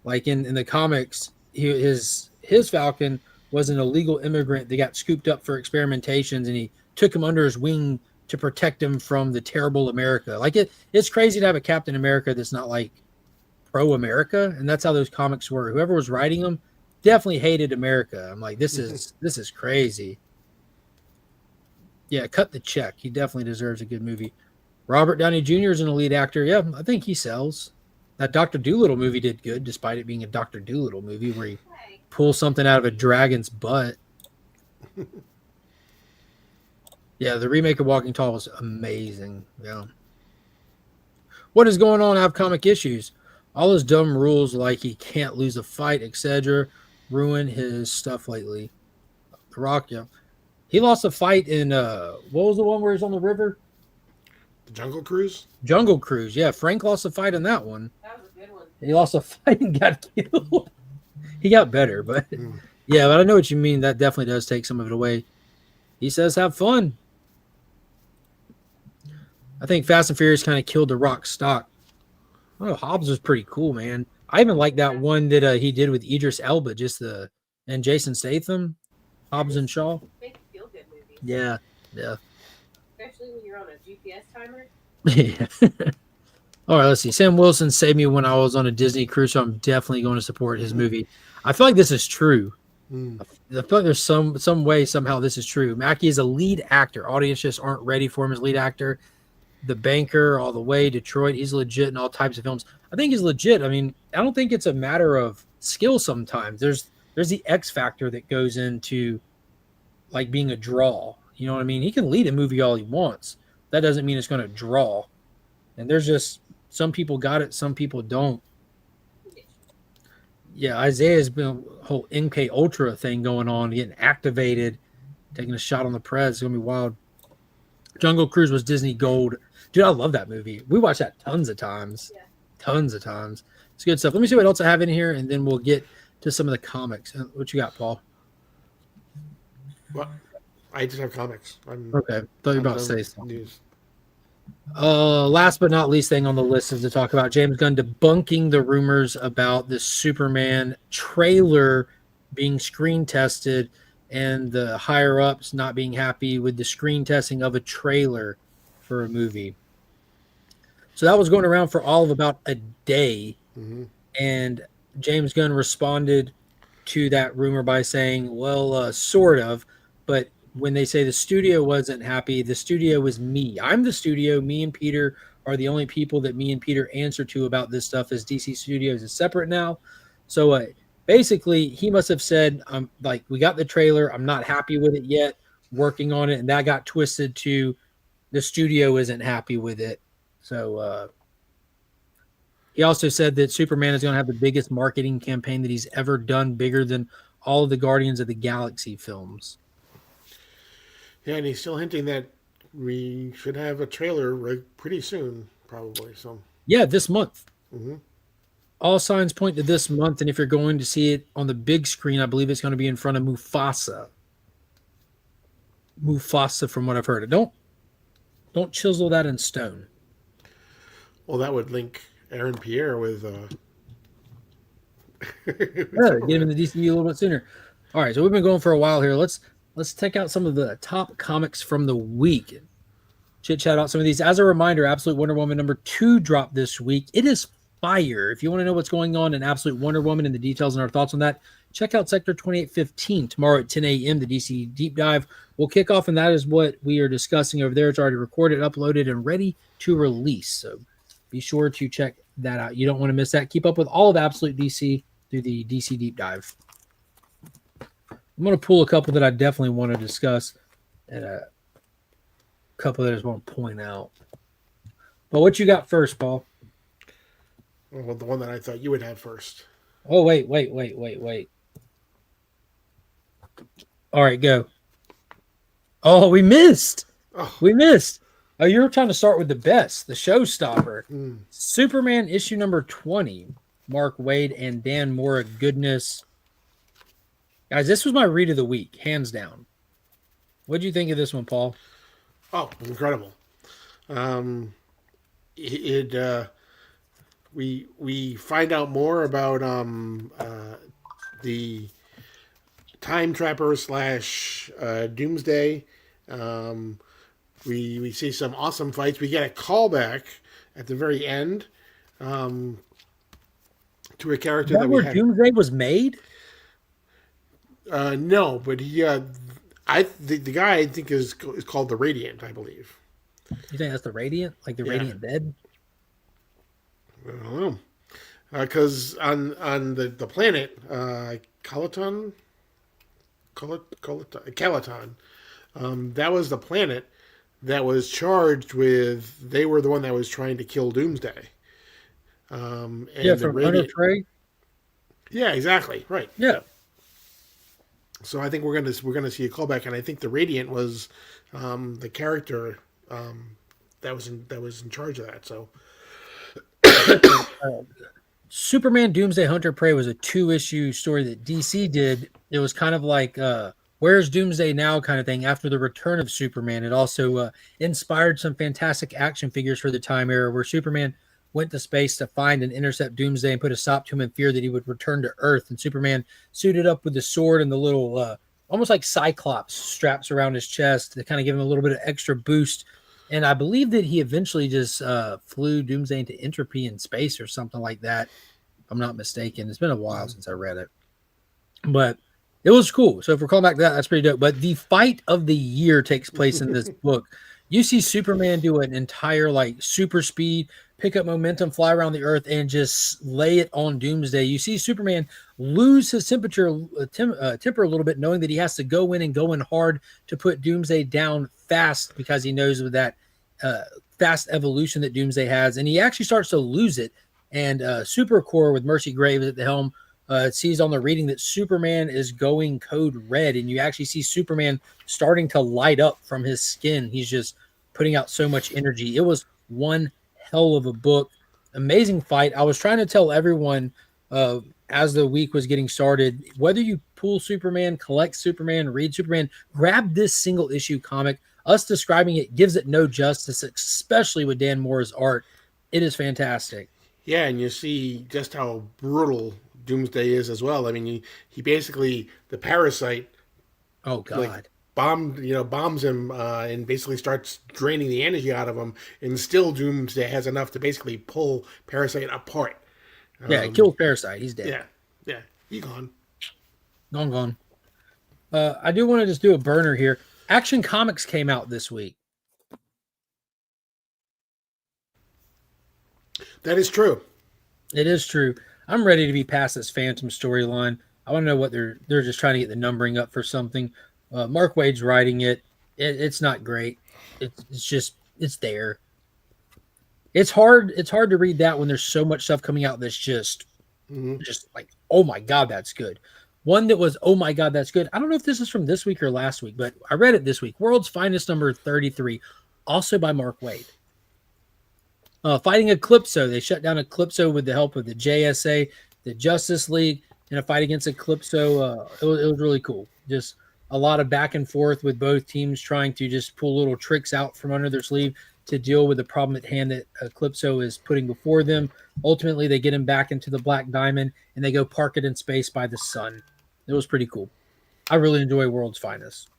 Like in the comics, his Falcon was an illegal immigrant that got scooped up for experimentations, and he took him under his wing to protect him from the terrible America. Like it's crazy to have a Captain America that's not like pro-America, and that's how those comics were. Whoever was writing them definitely hated America. I'm like, this is crazy. Yeah, cut the check. He definitely deserves a good movie. Robert Downey Jr. is an elite actor. Yeah, I think he sells. That Dr. Dolittle movie did good, despite it being a Dr. Dolittle movie where he pulls something out of a dragon's butt. Yeah, the remake of Walking Tall was amazing. Yeah. What is going on? I have comic issues. All his dumb rules, like he can't lose a fight, etc., ruin his stuff lately. The Rock, yeah. He lost a fight in, what was the one where he's on the river? The Jungle Cruise? Jungle Cruise, yeah. Frank lost a fight in that one. That was a good one. He lost a fight and got killed. He got better, but yeah, but I know what you mean. That definitely does take some of it away. He says have fun. I think Fast and Furious kind of killed the Rock stock. Oh, Hobbs was pretty cool, man. I even like that one that he did with Idris Elba, and Jason Statham, Hobbs and Shaw. Make a feel good movie. Yeah. Especially when you're on a GPS timer. Yeah. All right, let's see. Sam Wilson saved me when I was on a Disney cruise, so I'm definitely going to support his movie. I feel like this is true. I feel like there's some way, somehow this is true. Mackie is a lead actor. Audience just aren't ready for him as lead actor. The Banker, all the way, Detroit, he's legit in all types of films. I think he's legit. I mean, I don't think it's a matter of skill sometimes. There's the X factor that goes into like being a draw. You know what I mean? He can lead a movie all he wants. That doesn't mean it's going to draw. And there's just some people got it, some people don't. Yeah, Isaiah's been a whole MK Ultra thing going on, getting activated, taking a shot on the Prez. It's going to be wild. Jungle Cruise was Disney Gold. Dude, I love that movie. We watched that tons of times. Yeah. Tons of times. It's good stuff. Let me see what else I have in here, and then we'll get to some of the comics. What you got, Paul? Well, I just have comics. Okay. Thought you were about to say something. News. Last but not least thing on the list is to talk about James Gunn debunking the rumors about the Superman trailer being screen tested and the higher ups not being happy with the screen testing of a trailer for a movie. So that was going around for all of about a day. Mm-hmm. And James Gunn responded to that rumor by saying, well, sort of, but when they say the studio wasn't happy, the studio was me. I'm the studio. Me and Peter are the only people that me and Peter answer to about this stuff, as DC Studios is separate now. So basically, he must have said, like, we got the trailer. I'm not happy with it yet, working on it. And that got twisted to the studio isn't happy with it. So he also said that Superman is going to have the biggest marketing campaign that he's ever done, bigger than all of the Guardians of the Galaxy films. Yeah, and he's still hinting that we should have a trailer pretty soon, probably. So yeah, this month. Mm-hmm. All signs point to this month, and if you're going to see it on the big screen, I believe it's going to be in front of Mufasa. Mufasa, from what I've heard. Don't chisel that in stone. Well, that would link Aaron Pierre with Yeah, get him in the DCU a little bit sooner. All right, so we've been going for a while here. Let's check out some of the top comics from the week. Chit chat out some of these. As a reminder, Absolute Wonder Woman #2 dropped this week. It is fire. If you want to know what's going on in Absolute Wonder Woman and the details and our thoughts on that, check out Sector 2815 tomorrow at 10 a.m. The DC Deep Dive will kick off, and that is what we are discussing over there. It's already recorded, uploaded, and ready to release. So be sure to check that out. You don't want to miss that. Keep up with all of Absolute DC through the DC Deep Dive. I'm going to pull a couple that I definitely want to discuss and a couple that I just want to point out. But what you got first, Paul? Well, the one that I thought you would have first. Oh, wait. All right, go. Oh, we missed. Oh. We missed. Oh, you were trying to start with the best, the showstopper. Superman issue #20. Mark Waid and Dan Mora. Goodness. Guys, this was my read of the week, hands down. What did you think of this one, Paul? Oh, it was incredible. We find out more about the time trapper / Doomsday. We see some awesome fights. We get a callback at the very end to a character that we where had. Doomsday was made? No, but the guy I think is called the Radiant, I believe. You think that's the Radiant, like the Radiant bed? I don't know, because on the planet Calaton, that was the planet that was charged with. They were the one that was trying to kill Doomsday. And yeah, from Under Prey. Yeah, exactly. Right. Yeah. So I think we're gonna see a callback, and I think the Radiant was the character that was in charge of that. So Superman Doomsday Hunter Prey was a 2-issue story that DC did. It was kind of like Where's Doomsday Now kind of thing after the return of Superman. It also inspired some fantastic action figures for the time era where Superman went to space to find and intercept Doomsday and put a stop to him in fear that he would return to Earth. And Superman suited up with the sword and the little, almost like Cyclops straps around his chest to kind of give him a little bit of extra boost. And I believe that he eventually just flew Doomsday into entropy in space or something like that, if I'm not mistaken. It's been a while since I read it. But it was cool. So if we're calling back to that, that's pretty dope. But the fight of the year takes place in this book. You see Superman do an entire like super speed, pick up momentum, fly around the earth, and just lay it on Doomsday. You see Superman lose his temper a little bit, knowing that he has to go in and go in hard to put Doomsday down fast because he knows with that fast evolution that Doomsday has. And he actually starts to lose it. And Supercorps with Mercy Graves at the helm sees on the reading that Superman is going code red, and you actually see Superman starting to light up from his skin. He's just putting out so much energy. It was one hell of a book. Amazing fight. I was trying to tell everyone as the week was getting started, whether you pull Superman, collect Superman, read Superman, grab this single issue comic. Us describing it gives it no justice, especially with Dan Mora's art. It is fantastic. Yeah, and you see just how brutal Doomsday is as well. I mean, he basically, the parasite, oh god, bombs him and basically starts draining the energy out of him, and still Doomsday has enough to basically pull Parasite apart. Yeah, it kills Parasite. He's dead. Yeah, he's gone. Gone. I do want to just do a burner here. Action Comics came out this week. That is true. It is true. I'm ready to be past this Phantom storyline. I want to know what they're just trying to get the numbering up for something. Mark Waid's writing it. It's not great. It's there. It's hard to read that when there's so much stuff coming out that's just like, oh my god, that's good. One that was, oh my god, that's good. I don't know if this is from this week or last week, but I read it this week. World's Finest number 33, also by Mark Waid. Fighting Eclipso. They shut down Eclipso with the help of the JSA, the Justice League, in a fight against Eclipso. It was really cool. Just a lot of back and forth with both teams trying to just pull little tricks out from under their sleeve. to deal with the problem at hand that Eclipso is putting before them. Ultimately, they get him back into the Black Diamond, and they go park it in space by the sun. It was pretty cool. I really enjoy World's Finest.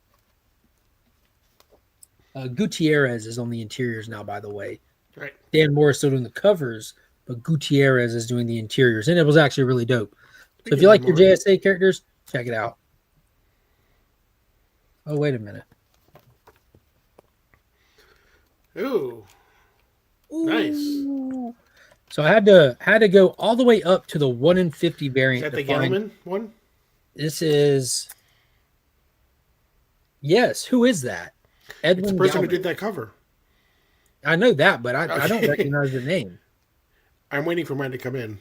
Gutierrez is on the interiors now, by the way. Right. Dan Morris still doing the covers, but Gutierrez is doing the interiors, and it was actually really dope. So if you like your JSA characters, check it out. Oh, wait a minute. Ooh. Nice. So I had to go all the way up to the 1 in 50 variant. Is that the Gelman one? This is. Yes. Who is that? Edwin. It's the person Galman. who did that cover. I know that, but I don't recognize the name. I'm waiting for mine to come in.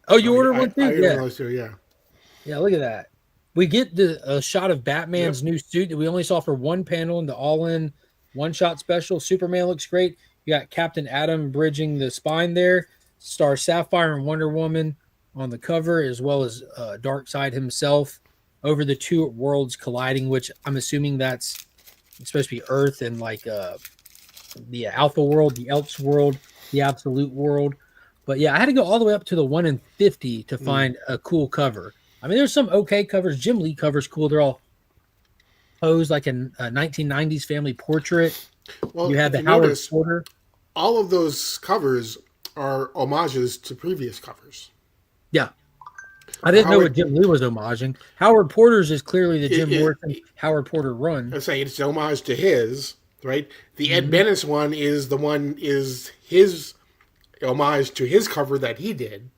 Oh, you ordered one too? Yeah. Those two, yeah. Yeah, look at that. We get a shot of Batman's new suit that we only saw for one panel in the all-in one-shot special. Superman looks great. You got Captain Atom bridging the spine there. Star Sapphire and Wonder Woman on the cover, as well as Darkseid himself over the two worlds colliding, which I'm assuming it's supposed to be Earth and like the Alpha world, the Elks world, the Absolute world. But yeah, I had to go all the way up to the 1 in 50 to find a cool cover. I mean, there's some okay covers. Jim Lee covers cool. They're all posed like a 1990s family portrait. Well, you had the Howard Porter. All of those covers are homages to previous covers. Yeah. I didn't know what Jim Lee was homaging. Howard Porter's is clearly the Jim Morrison Howard Porter run. I'm saying it's an homage to his, right? The Ed Benes one is his homage to his cover that he did.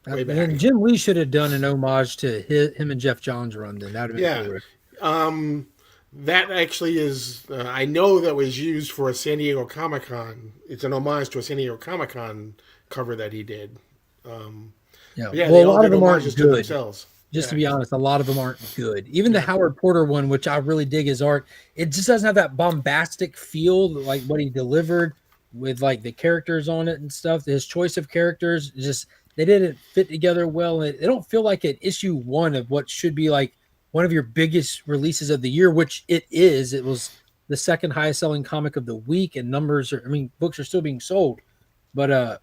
And Jim Lee should have done an homage to him and Jeff Johns' run. Then that would have been cooler. That actually is. I know that was used for a San Diego Comic-Con. It's an homage to a San Diego Comic-Con cover that he did. Yeah, well, a lot of them aren't good. Themselves. Just to be honest, a lot of them aren't good. Even the Howard Porter one, which I really dig his art, it just doesn't have that bombastic feel like what he delivered with like the characters on it and stuff. His choice of characters just. They didn't fit together well. They don't feel like an issue one of what should be like one of your biggest releases of the year, which it is. It was the second highest selling comic of the week, and books are still being sold. But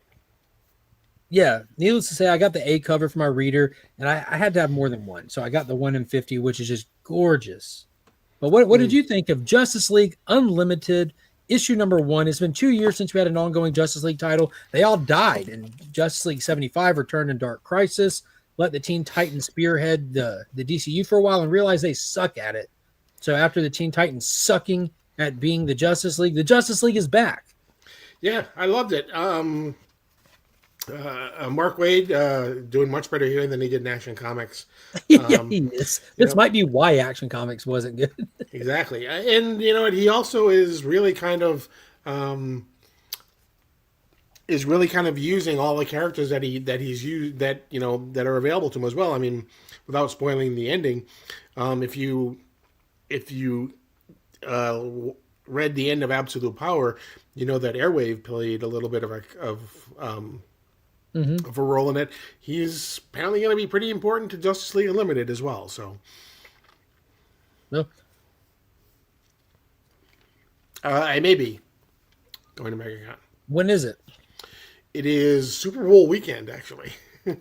yeah, needless to say, I got the A cover for my reader, and I had to have more than one. So I got the 1 in 50, which is just gorgeous. But what did you think of Justice League Unlimited? Issue number 1. It's been 2 years since we had an ongoing Justice League title. They all died, and Justice League 75 returned in Dark Crisis. Let the Teen Titans spearhead the DCU for a while and realize they suck at it. So after the Teen Titans sucking at being the Justice League is back. Yeah, I loved it. Mark Waid doing much better here than he did in Action Comics. Yeah, he is. This might be why Action Comics wasn't good. Exactly. And you know what? He also is really kind of using all the characters that he's used that are available to him as well. I mean, without spoiling the ending, if you read the end of Absolute Power, you know that Airwave played a little bit of a role in it. He's apparently going to be pretty important to Justice League Unlimited as well. So, no, I may be going to MegaCon. When is it? It is Super Bowl weekend, actually. It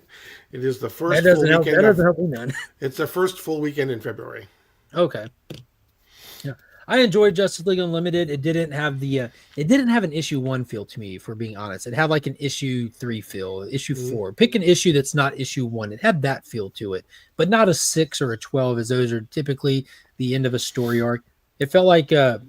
is the first full weekend. That doesn't help me none. It's the first full weekend in February. Okay. Yeah, I enjoyed Justice League Unlimited. It didn't have an issue 1 feel to me, for being honest. It had like an issue 3 feel, issue 4. Pick an issue that's not issue 1. It had that feel to it, but not a 6 or a 12, as those are typically the end of a story arc. It felt like it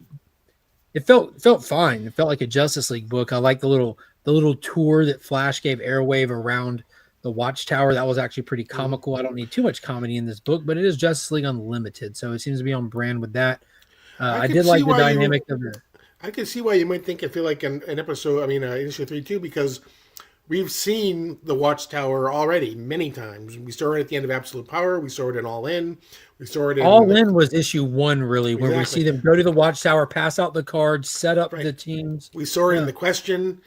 felt fine. It felt like a Justice League book. I like the little tour that Flash gave Airwave around the Watchtower. That was actually pretty comical. I don't need too much comedy in this book, but it is Justice League Unlimited, so it seems to be on brand with that. I did like the dynamic of it. I can see why you might think it feel like an episode. I mean, issue 3 too, because we've seen the Watchtower already many times. We saw it at the end of Absolute Power. We saw it in All In. We saw it in All In was issue 1, really, where we see them go to the Watchtower, pass out the cards, set up the teams. We saw it in the Question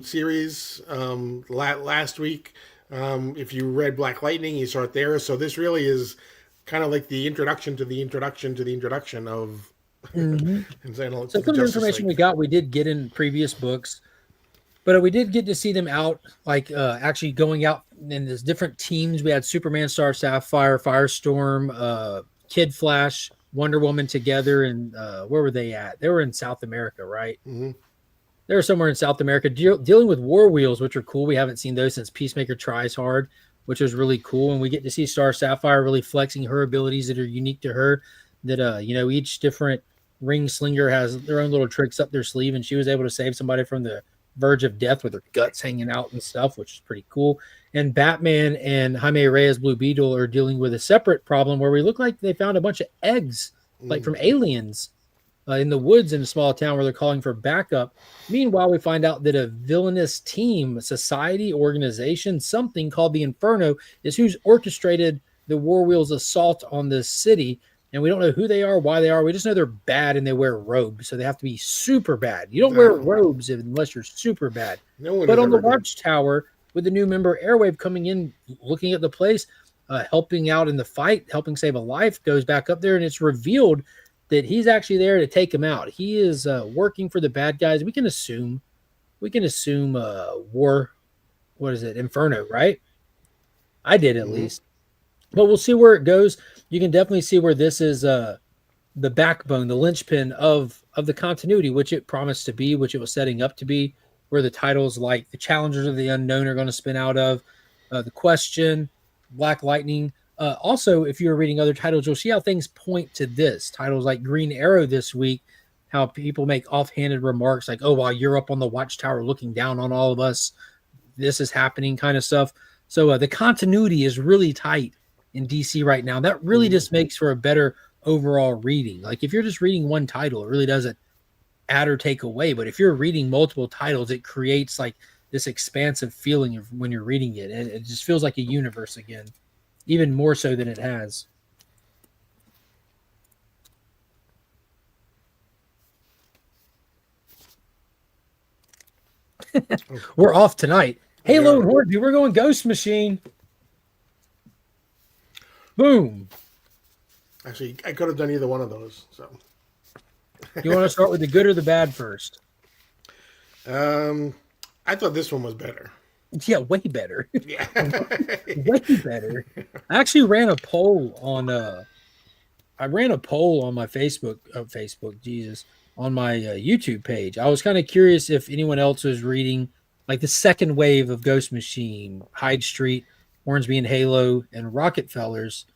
series last week. If you read Black Lightning, you saw it there. So this really is kind of like the introduction to the introduction to the introduction of Mhm. and saying, "Oh, So to the some of the Justice information we League." got, we did get in previous books, but we did get to see them out, like actually going out in these different teams. We had Superman, Star Sapphire, Firestorm, Kid Flash, Wonder Woman together, and where were they at? They were in South America, right? Hmm. They were somewhere in South America dealing with war wheels, which are cool. We haven't seen those since Peacemaker Tries Hard, which was really cool. And we get to see Star Sapphire really flexing her abilities that are unique to her. That each different ring slinger has their own little tricks up their sleeve, and she was able to save somebody from the verge of death with her guts hanging out and stuff, which is pretty cool. And Batman and Jaime Reyes Blue Beetle are dealing with a separate problem where we look like they found a bunch of eggs, like from aliens, in the woods in a small town where they're calling for backup. Meanwhile, we find out that a villainous team, a society, organization, something called the Inferno, is who's orchestrated the War Wheels assault on this city. And we don't know who they are, why they are. We just know they're bad and they wear robes. So they have to be super bad. You don't wear robes unless you're super bad. No one But has on the ever did. Watchtower, with the new member Airwave coming in, looking at the place, helping out in the fight, helping save a life, goes back up there, and it's revealed that he's actually there to take him out. He is working for the bad guys. We can assume war. What is it? Inferno, right? I did at least. But we'll see where it goes. You can definitely see where this is the backbone, the linchpin of the continuity, which it promised to be, which it was setting up to be, where the titles like The Challengers of the Unknown are going to spin out of, The Question, Black Lightning. Also, if you're reading other titles, you'll see how things point to this. Titles like Green Arrow this week, how people make offhanded remarks like, oh, while you're up on the Watchtower looking down on all of us, this is happening kind of stuff. So the continuity is really tight in DC right now. That really just makes for a better overall reading. Like if you're just reading one title, it really doesn't add or take away. But if you're reading multiple titles, it creates like this expansive feeling of when you're reading it. And it just feels like a universe again, even more so than it has. We're off tonight. Halo and Horde, dude, we're going Ghost Machine. Boom. Actually, I could have done either one of those. So, You want to start with the good or the bad first? I thought this one was better. Yeah, way better. Yeah. Way better. I actually ran a poll on my Facebook, Jesus, on my YouTube page. I was kind of curious if anyone else was reading like the second wave of Ghost Machine, Hyde Street, Hornsby and Halo, and Rockefellers,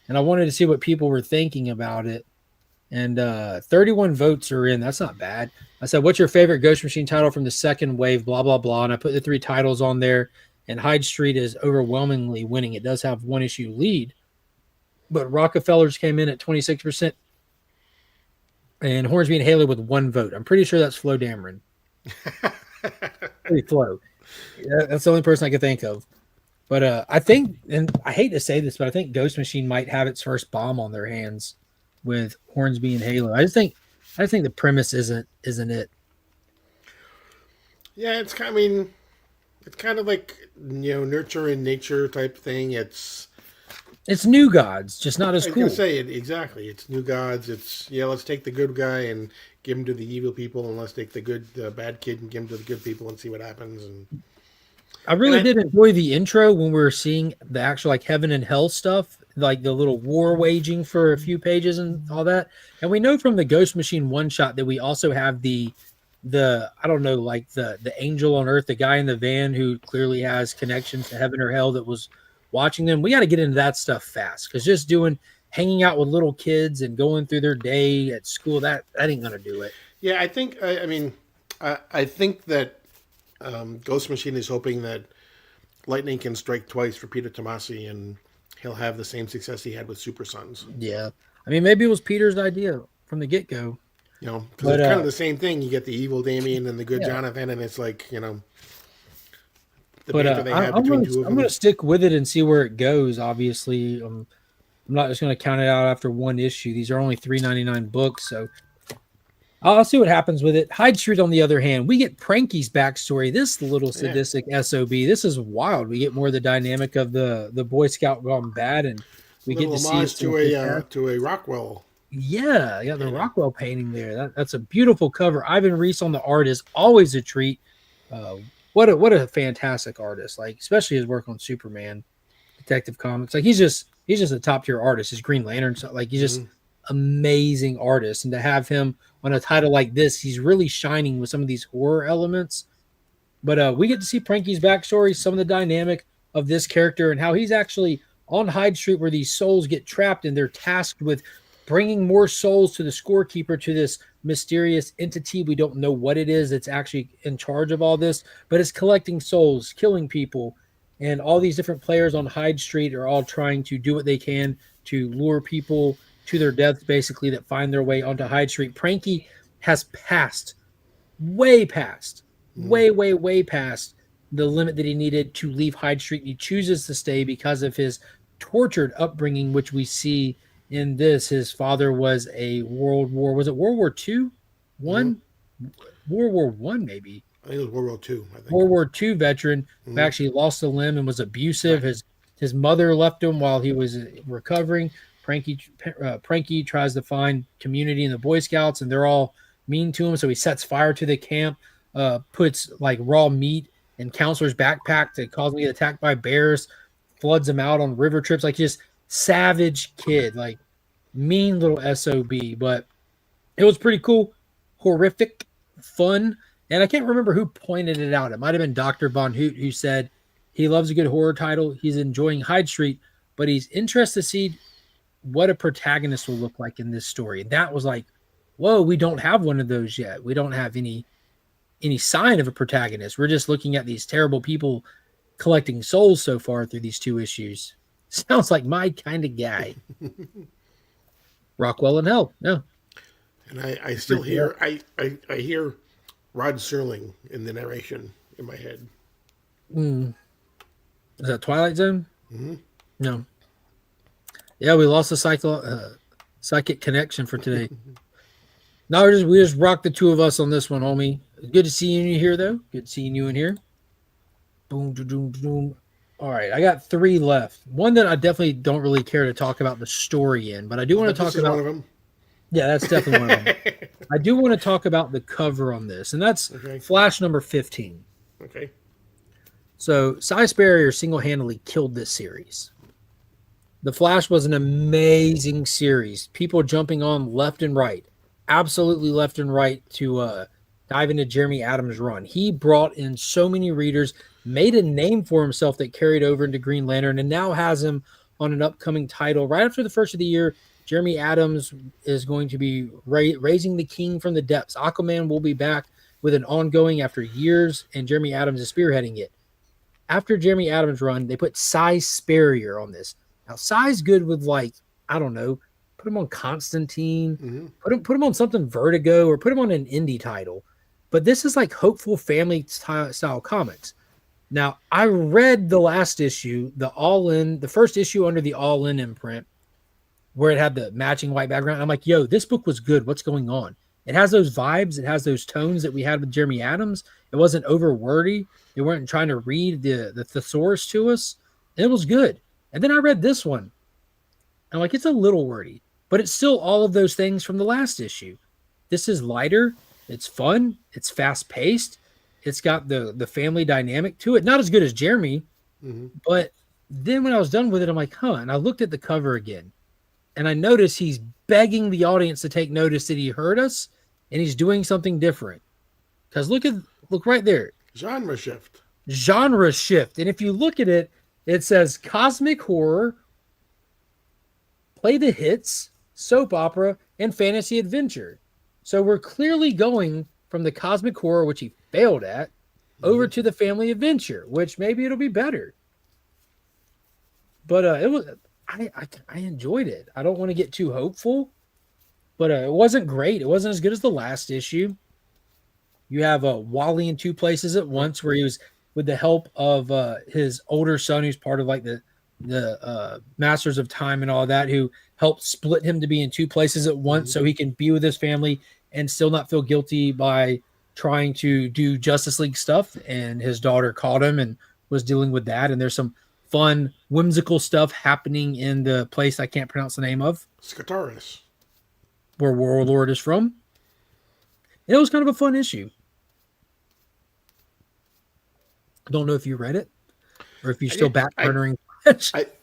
and I wanted to see what people were thinking about it. And 31 votes are in. That's not bad. I said, what's your favorite Ghost Machine title from the second wave? Blah, blah, blah. And I put the 3 titles on there. And Hyde Street is overwhelmingly winning. It does have 1 issue lead. But Rockefellers came in at 26%. And Hornsby and Halo with 1 vote. I'm pretty sure that's Flo Dameron. Pretty Flo. Yeah, that's the only person I could think of. But I think, and I hate to say this, but I think Ghost Machine might have its first bomb on their hands with Hornsby and Halo. I just think the premise isn't it. Yeah, it's kind of like nurture and nature type thing. It's New Gods, just not as I was cool. gonna say it exactly. It's New Gods. It's let's take the good guy and give him to the evil people, and let's take the bad kid and give him to the good people and see what happens. And I really did enjoy the intro when we were seeing the actual like heaven and hell stuff, like the little war waging for a few pages and all that. And we know from the Ghost Machine one shot that we also have the I don't know, like the angel on earth, the guy in the van who clearly has connections to heaven or hell that was watching them. We got to get into that stuff fast, because just hanging out with little kids and going through their day at school, that ain't gonna do it. yeah, I think I think that Ghost Machine is hoping that lightning can strike twice for Peter Tomasi, and he'll have the same success he had with Super Sons. Yeah, I mean, maybe it was Peter's idea from the get-go. Because it's kind of the same thing. You get the evil Damien and the good Jonathan, and it's like the banter they have between two of them. I'm going to stick with it and see where it goes. Obviously, I'm not just going to count it out after 1 issue. These are only $3.99 books, so I'll see what happens with it. Hyde Street, on the other hand, we get Pranky's backstory. This little sadistic SOB. This is wild. We get more of the dynamic of the Boy Scout gone bad, and we get to see to a Rockwell. Yeah, the Painting. Rockwell painting there. That's a beautiful cover. Ivan Reis on the art is always a treat. Uh, what a fantastic artist! Like especially his work on Superman, Detective Comics. Like he's just a top tier artist. His Green Lantern, so like he's just Mm-hmm. amazing artist. And to have him on a title like this, he's really shining with some of these horror elements. But we get to see Pranky's backstory, some of the dynamic of this character, and how he's actually on Hyde Street where these souls get trapped, and they're tasked with bringing more souls to the scorekeeper, to this mysterious entity. We don't know what it is that's actually in charge of all this, but it's collecting souls, killing people, and all these different players on Hyde Street are all trying to do what they can to lure people to their deaths, basically, that find their way onto Hyde Street. Pranky has passed way past, Mm-hmm. way past the limit that he needed to leave Hyde Street. He chooses to stay because of his tortured upbringing, which we see in this. His father was a was it World War II? Mm-hmm. One? World War One, maybe. I think it was World War II. I think. World War II veteran who Mm-hmm. actually lost a limb and was abusive. Right. His mother left him while he was recovering. Pranky tries to find community in the Boy Scouts, and they're all mean to him. So he sets fire to the camp, puts like raw meat in Counselor's backpack to cause him to get attacked by bears, floods him out on river trips. Like just savage kid, like mean little SOB. But it was pretty cool, horrific, fun. And I can't remember who pointed it out. It might have been Dr. Von Hoot who said he loves a good horror title. He's enjoying Hyde Street, but he's interested to see what a protagonist will look like in this story. And that was like, whoa, we don't have one of those yet. We don't have any sign of a protagonist. We're just looking at these terrible people collecting souls so far through these two issues. Sounds like my kind of guy. Rockwell in Hell. No. And I still hear I hear Rod Serling in the narration in my head. Mm. Is that Twilight Zone? Mm-hmm. No. Yeah, we lost the psychic connection for today. No, we just rocked the two of us on this one, homie. Good to see you here, though. Good seeing you in here. Boom, boom, boom. All right, I got 3 left. One that I definitely don't really care to talk about the story in, but I do want to talk about. One of them. Yeah, that's definitely one of them. I do want to talk about the cover on this, and that's Flash number 15. Okay. So, Cy Sperrier single-handedly killed this series. The Flash was an amazing series. People jumping on left and right, absolutely left and right to dive into Jeremy Adams' run. He brought in so many readers, made a name for himself that carried over into Green Lantern, and now has him on an upcoming title. Right after the first of the year, Jeremy Adams is going to be raising the king from the depths. Aquaman will be back with an ongoing after years, and Jeremy Adams is spearheading it. After Jeremy Adams' run, they put Cy Sperrier on this. Now, Cy's good with, like, I don't know, put him on Constantine, put him on something Vertigo, or put him on an indie title. But this is like hopeful family style comics. Now, I read the last issue, the first issue under the All In imprint, where it had the matching white background. I'm like, yo, this book was good. What's going on? It has those vibes. It has those tones that we had with Jeremy Adams. It wasn't over wordy. They weren't trying to read the thesaurus to us. And it was good. And then I read this one. And I'm like, it's a little wordy, but it's still all of those things from the last issue. This is lighter. It's fun. It's fast paced. It's got the family dynamic to it. Not as good as Jeremy, but then when I was done with it, I'm like, huh. And I looked at the cover again, and I noticed he's begging the audience to take notice that he heard us, and he's doing something different. Because look right there. Genre shift. And if you look at it, it says cosmic horror, play the hits, soap opera, and fantasy adventure. So we're clearly going from the cosmic horror, which he failed at, over to the family adventure, which maybe it'll be better. But it was I enjoyed it. I don't want to get too hopeful, but it wasn't great. It wasn't as good as the last issue. You have Wally in 2 places at once, where he was with the help of his older son, who's part of like the Masters of Time and all that, who helped split him to be in 2 places at once, so he can be with his family and still not feel guilty by trying to do Justice League stuff. And his daughter caught him and was dealing with that. And there's some fun, whimsical stuff happening in the place I can't pronounce the name of. Scataris. where Warlord is from. And it was kind of a fun issue. I don't know if you read it or if you're I still did. back burnering.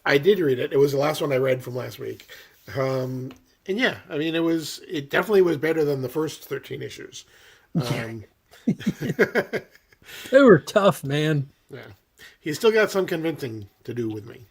I did read it. It was the last one I read from last week. And yeah, I mean, it definitely was better than the first 13 issues. They were tough, man. Yeah, he's still got some convincing to do with me.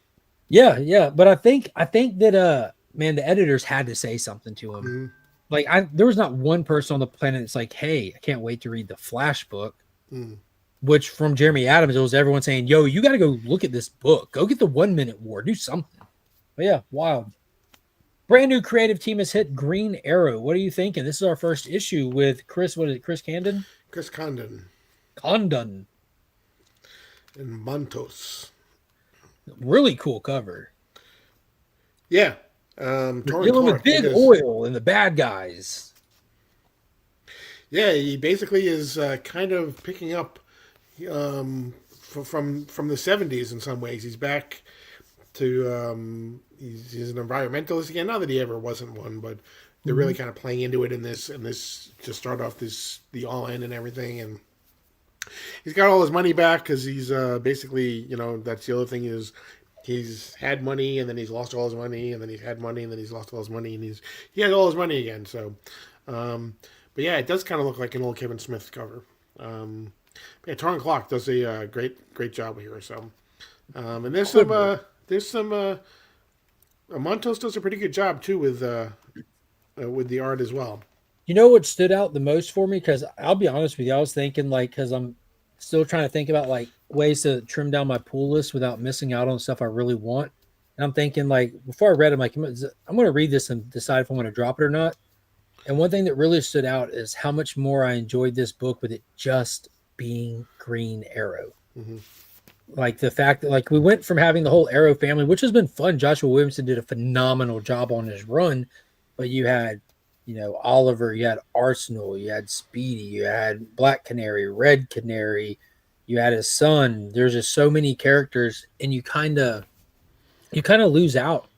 Yeah. But I think that man, the editors had to say something to him. Mm-hmm. Like there was not one person on the planet that's like, hey, I can't wait to read the Flash book. Mm. Which from Jeremy Adams, it was everyone saying, yo, you got to go look at this book. Go get the 1 Minute War. Do something. But yeah, wild. Brand new creative team has hit Green Arrow. What are you thinking? This is our first issue with Chris, what is it, Chris Condon? Chris Condon. Condon. And Montos. Really cool cover. Yeah. We're dealing with Big Oil and the bad guys. Yeah, he basically is kind of picking up from the 70s in some ways. He's back to he's an environmentalist again. Not that he ever wasn't one, but they're really kind of playing into it in this to start off the All In and everything. And he's got all his money back because he's basically, that's the other thing is he's had money and then he's lost all his money and then he's had money and then he's lost all his money and he has all his money again. So, but yeah, it does kind of look like an old Kevin Smith cover. Yeah, Torn Clock does a great job here. So, and there's some Montos does a pretty good job too with the art as well. You know what stood out the most for me? Because I'll be honest with you, I was thinking because I'm still trying to think about ways to trim down my pool list without missing out on stuff I really want. And I'm thinking before I read it, I'm going to read this and decide if I'm going to drop it or not. And one thing that really stood out is how much more I enjoyed this book with it just being Green Arrow. Mm-hmm. Like the fact that we went from having the whole Arrow family, which has been fun. Joshua Williamson did a phenomenal job on his run, but you had, Oliver, you had Arsenal, you had Speedy, you had Black Canary, Red Canary, you had his son. There's just so many characters, and you kind of lose out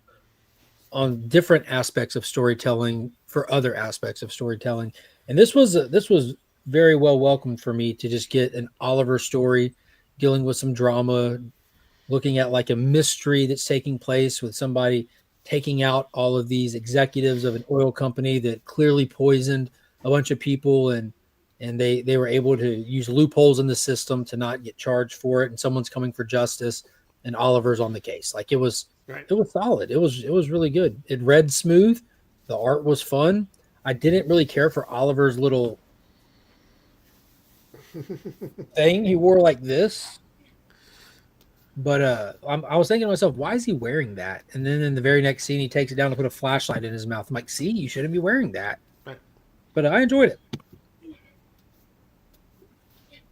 on different aspects of storytelling for other aspects of storytelling. And this was very well welcomed for me to just get an Oliver story dealing with some drama, looking at a mystery that's taking place with somebody taking out all of these executives of an oil company that clearly poisoned a bunch of people, and they were able to use loopholes in the system to not get charged for it, and someone's coming for justice, and Oliver's on the case. It was solid. It was really good. It read smooth. The art was fun. I didn't really care for Oliver's little thing he wore like this. But I was thinking to myself, why is he wearing that? And then in the very next scene, he takes it down to put a flashlight in his mouth. I'm like, see, you shouldn't be wearing that. Right. But I enjoyed it.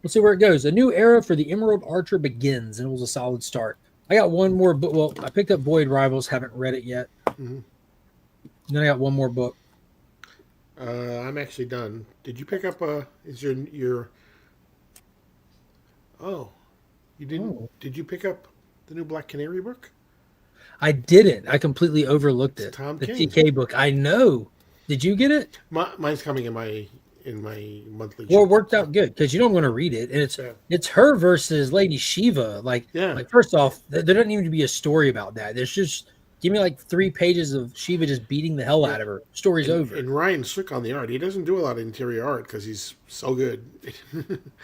Let's see where it goes. A new era for the Emerald Archer begins, and it was a solid start. I got one more book. Well, I picked up Void Rivals. Haven't read it yet. Mm-hmm. Then I got one more book. I'm actually done. Did you pick up is your Oh, you didn't? Oh. Did you pick up the new Black Canary book? I didn't. I completely overlooked it. Tom the King. TK book. I know. Did you get it? Mine's coming in my monthly. Well, it worked out good because you don't want to read it, and it's her versus Lady Shiva. First off, there doesn't even be a story about that. There's just give me 3 pages of Shiva just beating the hell out of her. Story's over. And Ryan Swick on the art. He doesn't do a lot of interior art because he's so good.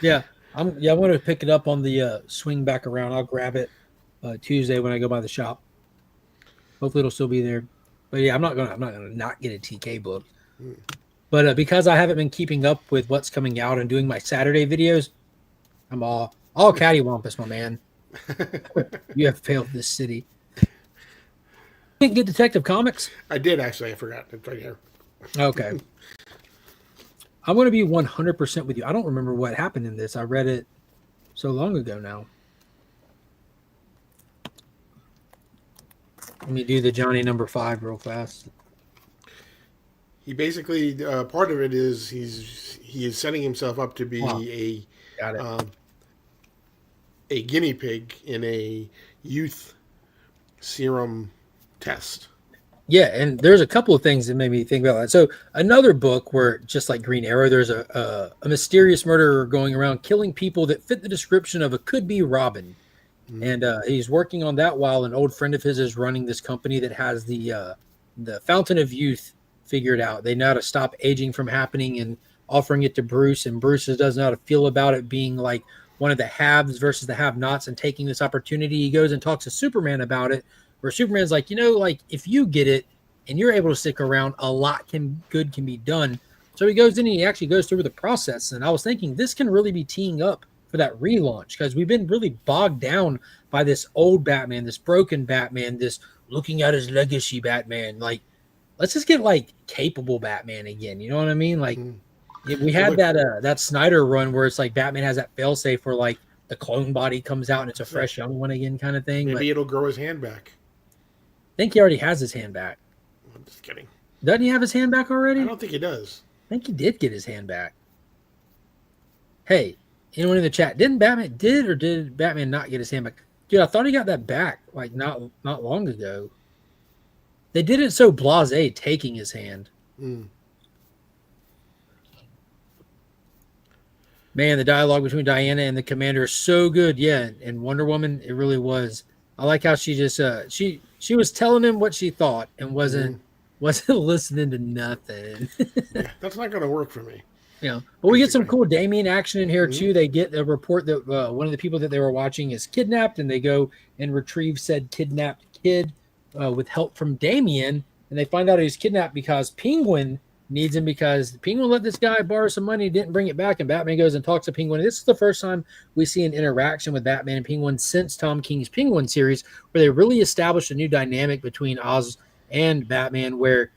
Yeah. I want to pick it up on the swing back around. I'll grab it Tuesday when I go by the shop. Hopefully it'll still be there. But yeah, I'm not gonna not get a TK book. But because I haven't been keeping up with what's coming out and doing my Saturday videos, I'm all cattywampus, my man. You have failed this city. Didn't get Detective Comics? I did actually. I forgot. It's right here. Okay. I'm going to be 100% with you. I don't remember what happened in this. I read it so long ago now. Let me do the Johnny number 5 real fast. He basically part of it is he is setting himself up to be a guinea pig in a youth serum test. Yeah, and there's a couple of things that made me think about that. So another book where, just like Green Arrow, there's a mysterious murderer going around killing people that fit the description of a could-be Robin. And he's working on that while an old friend of his is running this company that has the Fountain of Youth figured out. They know how to stop aging from happening and offering it to Bruce, and Bruce doesn't know how to feel about it being like one of the haves versus the have-nots and taking this opportunity. He goes and talks to Superman about it, where Superman's like, like if you get it and you're able to stick around, a lot good can be done. So he goes in and he actually goes through the process. And I was thinking this can really be teeing up for that relaunch, because we've been really bogged down by this old Batman, this broken Batman, this looking at his legacy Batman. Like, let's just get like capable Batman again. You know what I mean? Like we had that Snyder run where it's like Batman has that failsafe where like the clone body comes out and it's a fresh young one again kind of thing. Maybe it'll grow his hand back. I think he already has his hand back. I'm just kidding. Doesn't he have his hand back already? I don't think he does. I think he did get his hand back. Hey, anyone in the chat, did Batman not get his hand back? Dude, I thought he got that back like not long ago. They did it so blasé taking his hand. Man, the dialogue between Diana and the Commander is so good. Yeah, and Wonder Woman, it really was. I like how she just she was telling him what she thought and wasn't listening to nothing. Yeah, that's not going to work for me. Yeah, but we get some cool Damian action in here too. They get a report that one of the people that they were watching is kidnapped, and they go and retrieve said kidnapped kid with help from Damian. And they find out he's kidnapped because Penguin needs him, because Penguin let this guy borrow some money, didn't bring it back, and Batman goes and talks to Penguin. This is the first time we see an interaction with Batman and Penguin since Tom King's Penguin series, where they really established a new dynamic between Oz and Batman, where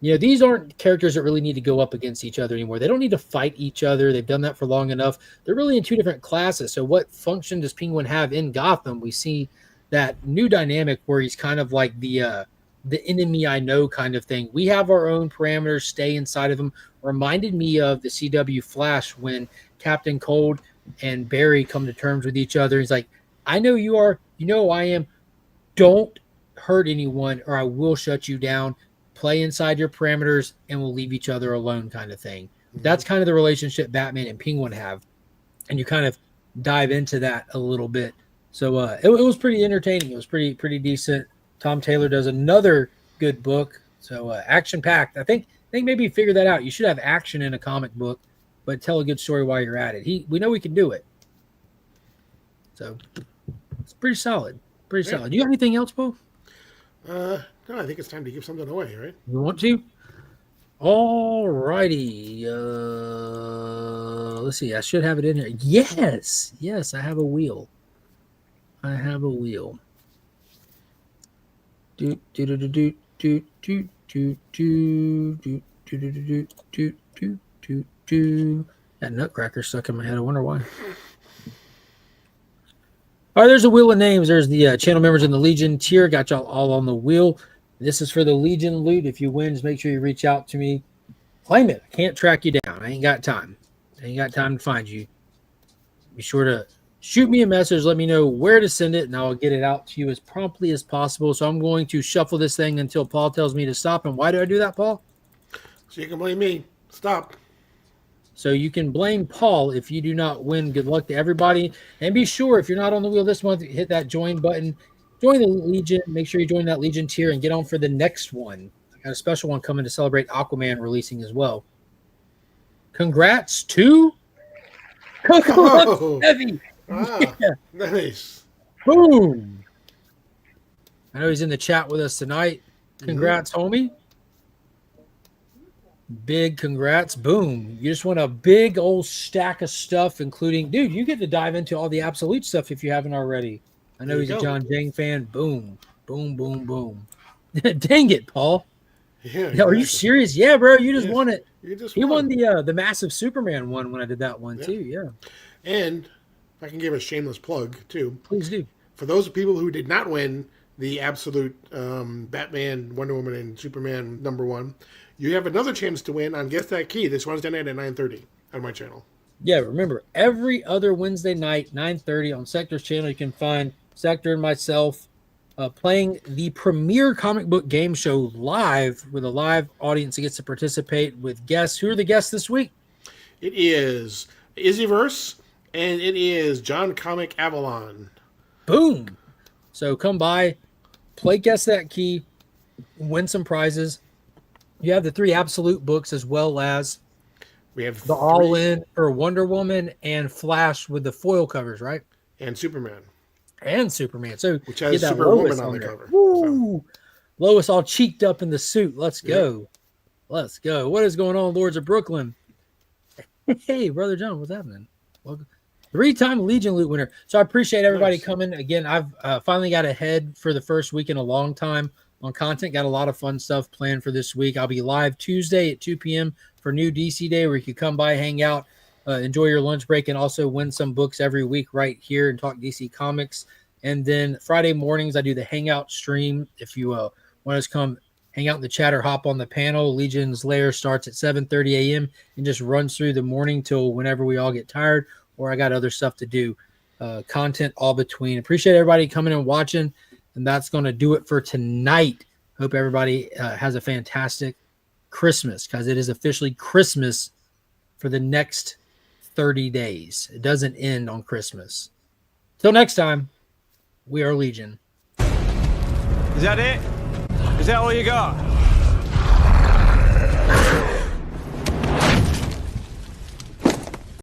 these aren't characters that really need to go up against each other anymore. They don't need to fight each other. They've done that for long enough. They're really in two different classes. So what function does Penguin have in Gotham? We see that new dynamic where he's kind of like the enemy I know kind of thing. We have our own parameters, stay inside of them. Reminded me of the CW Flash when Captain Cold and Barry come to terms with each other. He's like, I know you are, you know who I am. Don't hurt anyone or I will shut you down. Play inside your parameters and we'll leave each other alone kind of thing. That's kind of the relationship Batman and Penguin have. And you kind of dive into that a little bit. So it was pretty entertaining. It was pretty decent. Tom Taylor does another good book. So action packed. I think maybe you figure that out. You should have action in a comic book, but tell a good story while you're at it. We know we can do it. So it's pretty solid. Pretty solid. Do you have anything else, Paul? No, I think it's time to give something away, right? You want to? All righty. Let's see. I should have it in here. Yes, I have a wheel. Do do do do do do do do do do do do do do. That nutcracker stuck in my head. I wonder why. All right, there's a wheel of names. There's the channel members in the Legion tier. Got y'all all on the wheel. This is for the Legion loot. If you win, just make sure you reach out to me. Claim it. I can't track you down. I ain't got time. To find you. Be sure to shoot me a message. Let me know where to send it, and I'll get it out to you as promptly as possible. So I'm going to shuffle this thing until Paul tells me to stop. And why do I do that, Paul? So you can blame me. Stop. So you can blame Paul if you do not win. Good luck to everybody. And be sure, if you're not on the wheel this month, hit that join button. Join the Legion. Make sure you join that Legion tier and get on for the next one. I got a special one coming to celebrate Aquaman releasing as well. Congrats to Coco Heavy. Ah, yeah. Nice. Boom. I know he's in the chat with us tonight. Congrats, homie. Big congrats. Boom. You just want a big old stack of stuff, including, dude, you get to dive into all the Absolute stuff if you haven't already. I know he's a John Jang fan. Boom. Boom, boom, boom. Dang it, Paul. Yeah, exactly. Are you serious? Yeah, bro. You just won it. He won the massive Superman one when I did that one, too. Yeah. And if I can give a shameless plug, too. Please do. For those people who did not win the Absolute Batman, Wonder Woman, and Superman #1, you have another chance to win on Guess That Key this Wednesday night at 9:30 on my channel. Yeah, remember, every other Wednesday night, 9:30 on Sector's channel, you can find Sector and myself playing the premier comic book game show live with a live audience that gets to participate with guests. Who are the guests this week? It is Izzyverse, and it is John Comic Avalon. Boom. So come by, play Guess That Key, win some prizes. You have the 3 absolute books as well as We have the all-in for Wonder Woman and Flash with the foil covers, right? and Superman, And Superman. So which has get that Superwoman Lois on the there. cover. Woo! Lois all cheeked up in the suit. Let's go. Let's go. What is going on, Lords of Brooklyn? Hey, Brother John, what's happening? Welcome. 3-time Legion Loot winner. So I appreciate everybody coming. Again, I've finally got ahead for the first week in a long time on content. Got a lot of fun stuff planned for this week. I'll be live Tuesday at 2 p.m. for New DC Day, where you can come by, hang out, enjoy your lunch break, and also win some books every week right here and talk DC Comics. And then Friday mornings, I do the Hangout stream. If you want us to come hang out in the chat or hop on the panel, Legion's Lair starts at 7:30 a.m. and just runs through the morning till whenever we all get tired or I got other stuff to do. Content all between. Appreciate everybody coming and watching. And that's going to do it for tonight. Hope everybody has a fantastic Christmas, because it is officially Christmas for the next 30 days. It doesn't end on Christmas. Till next time, we are Legion. Is that it? Is that all you got?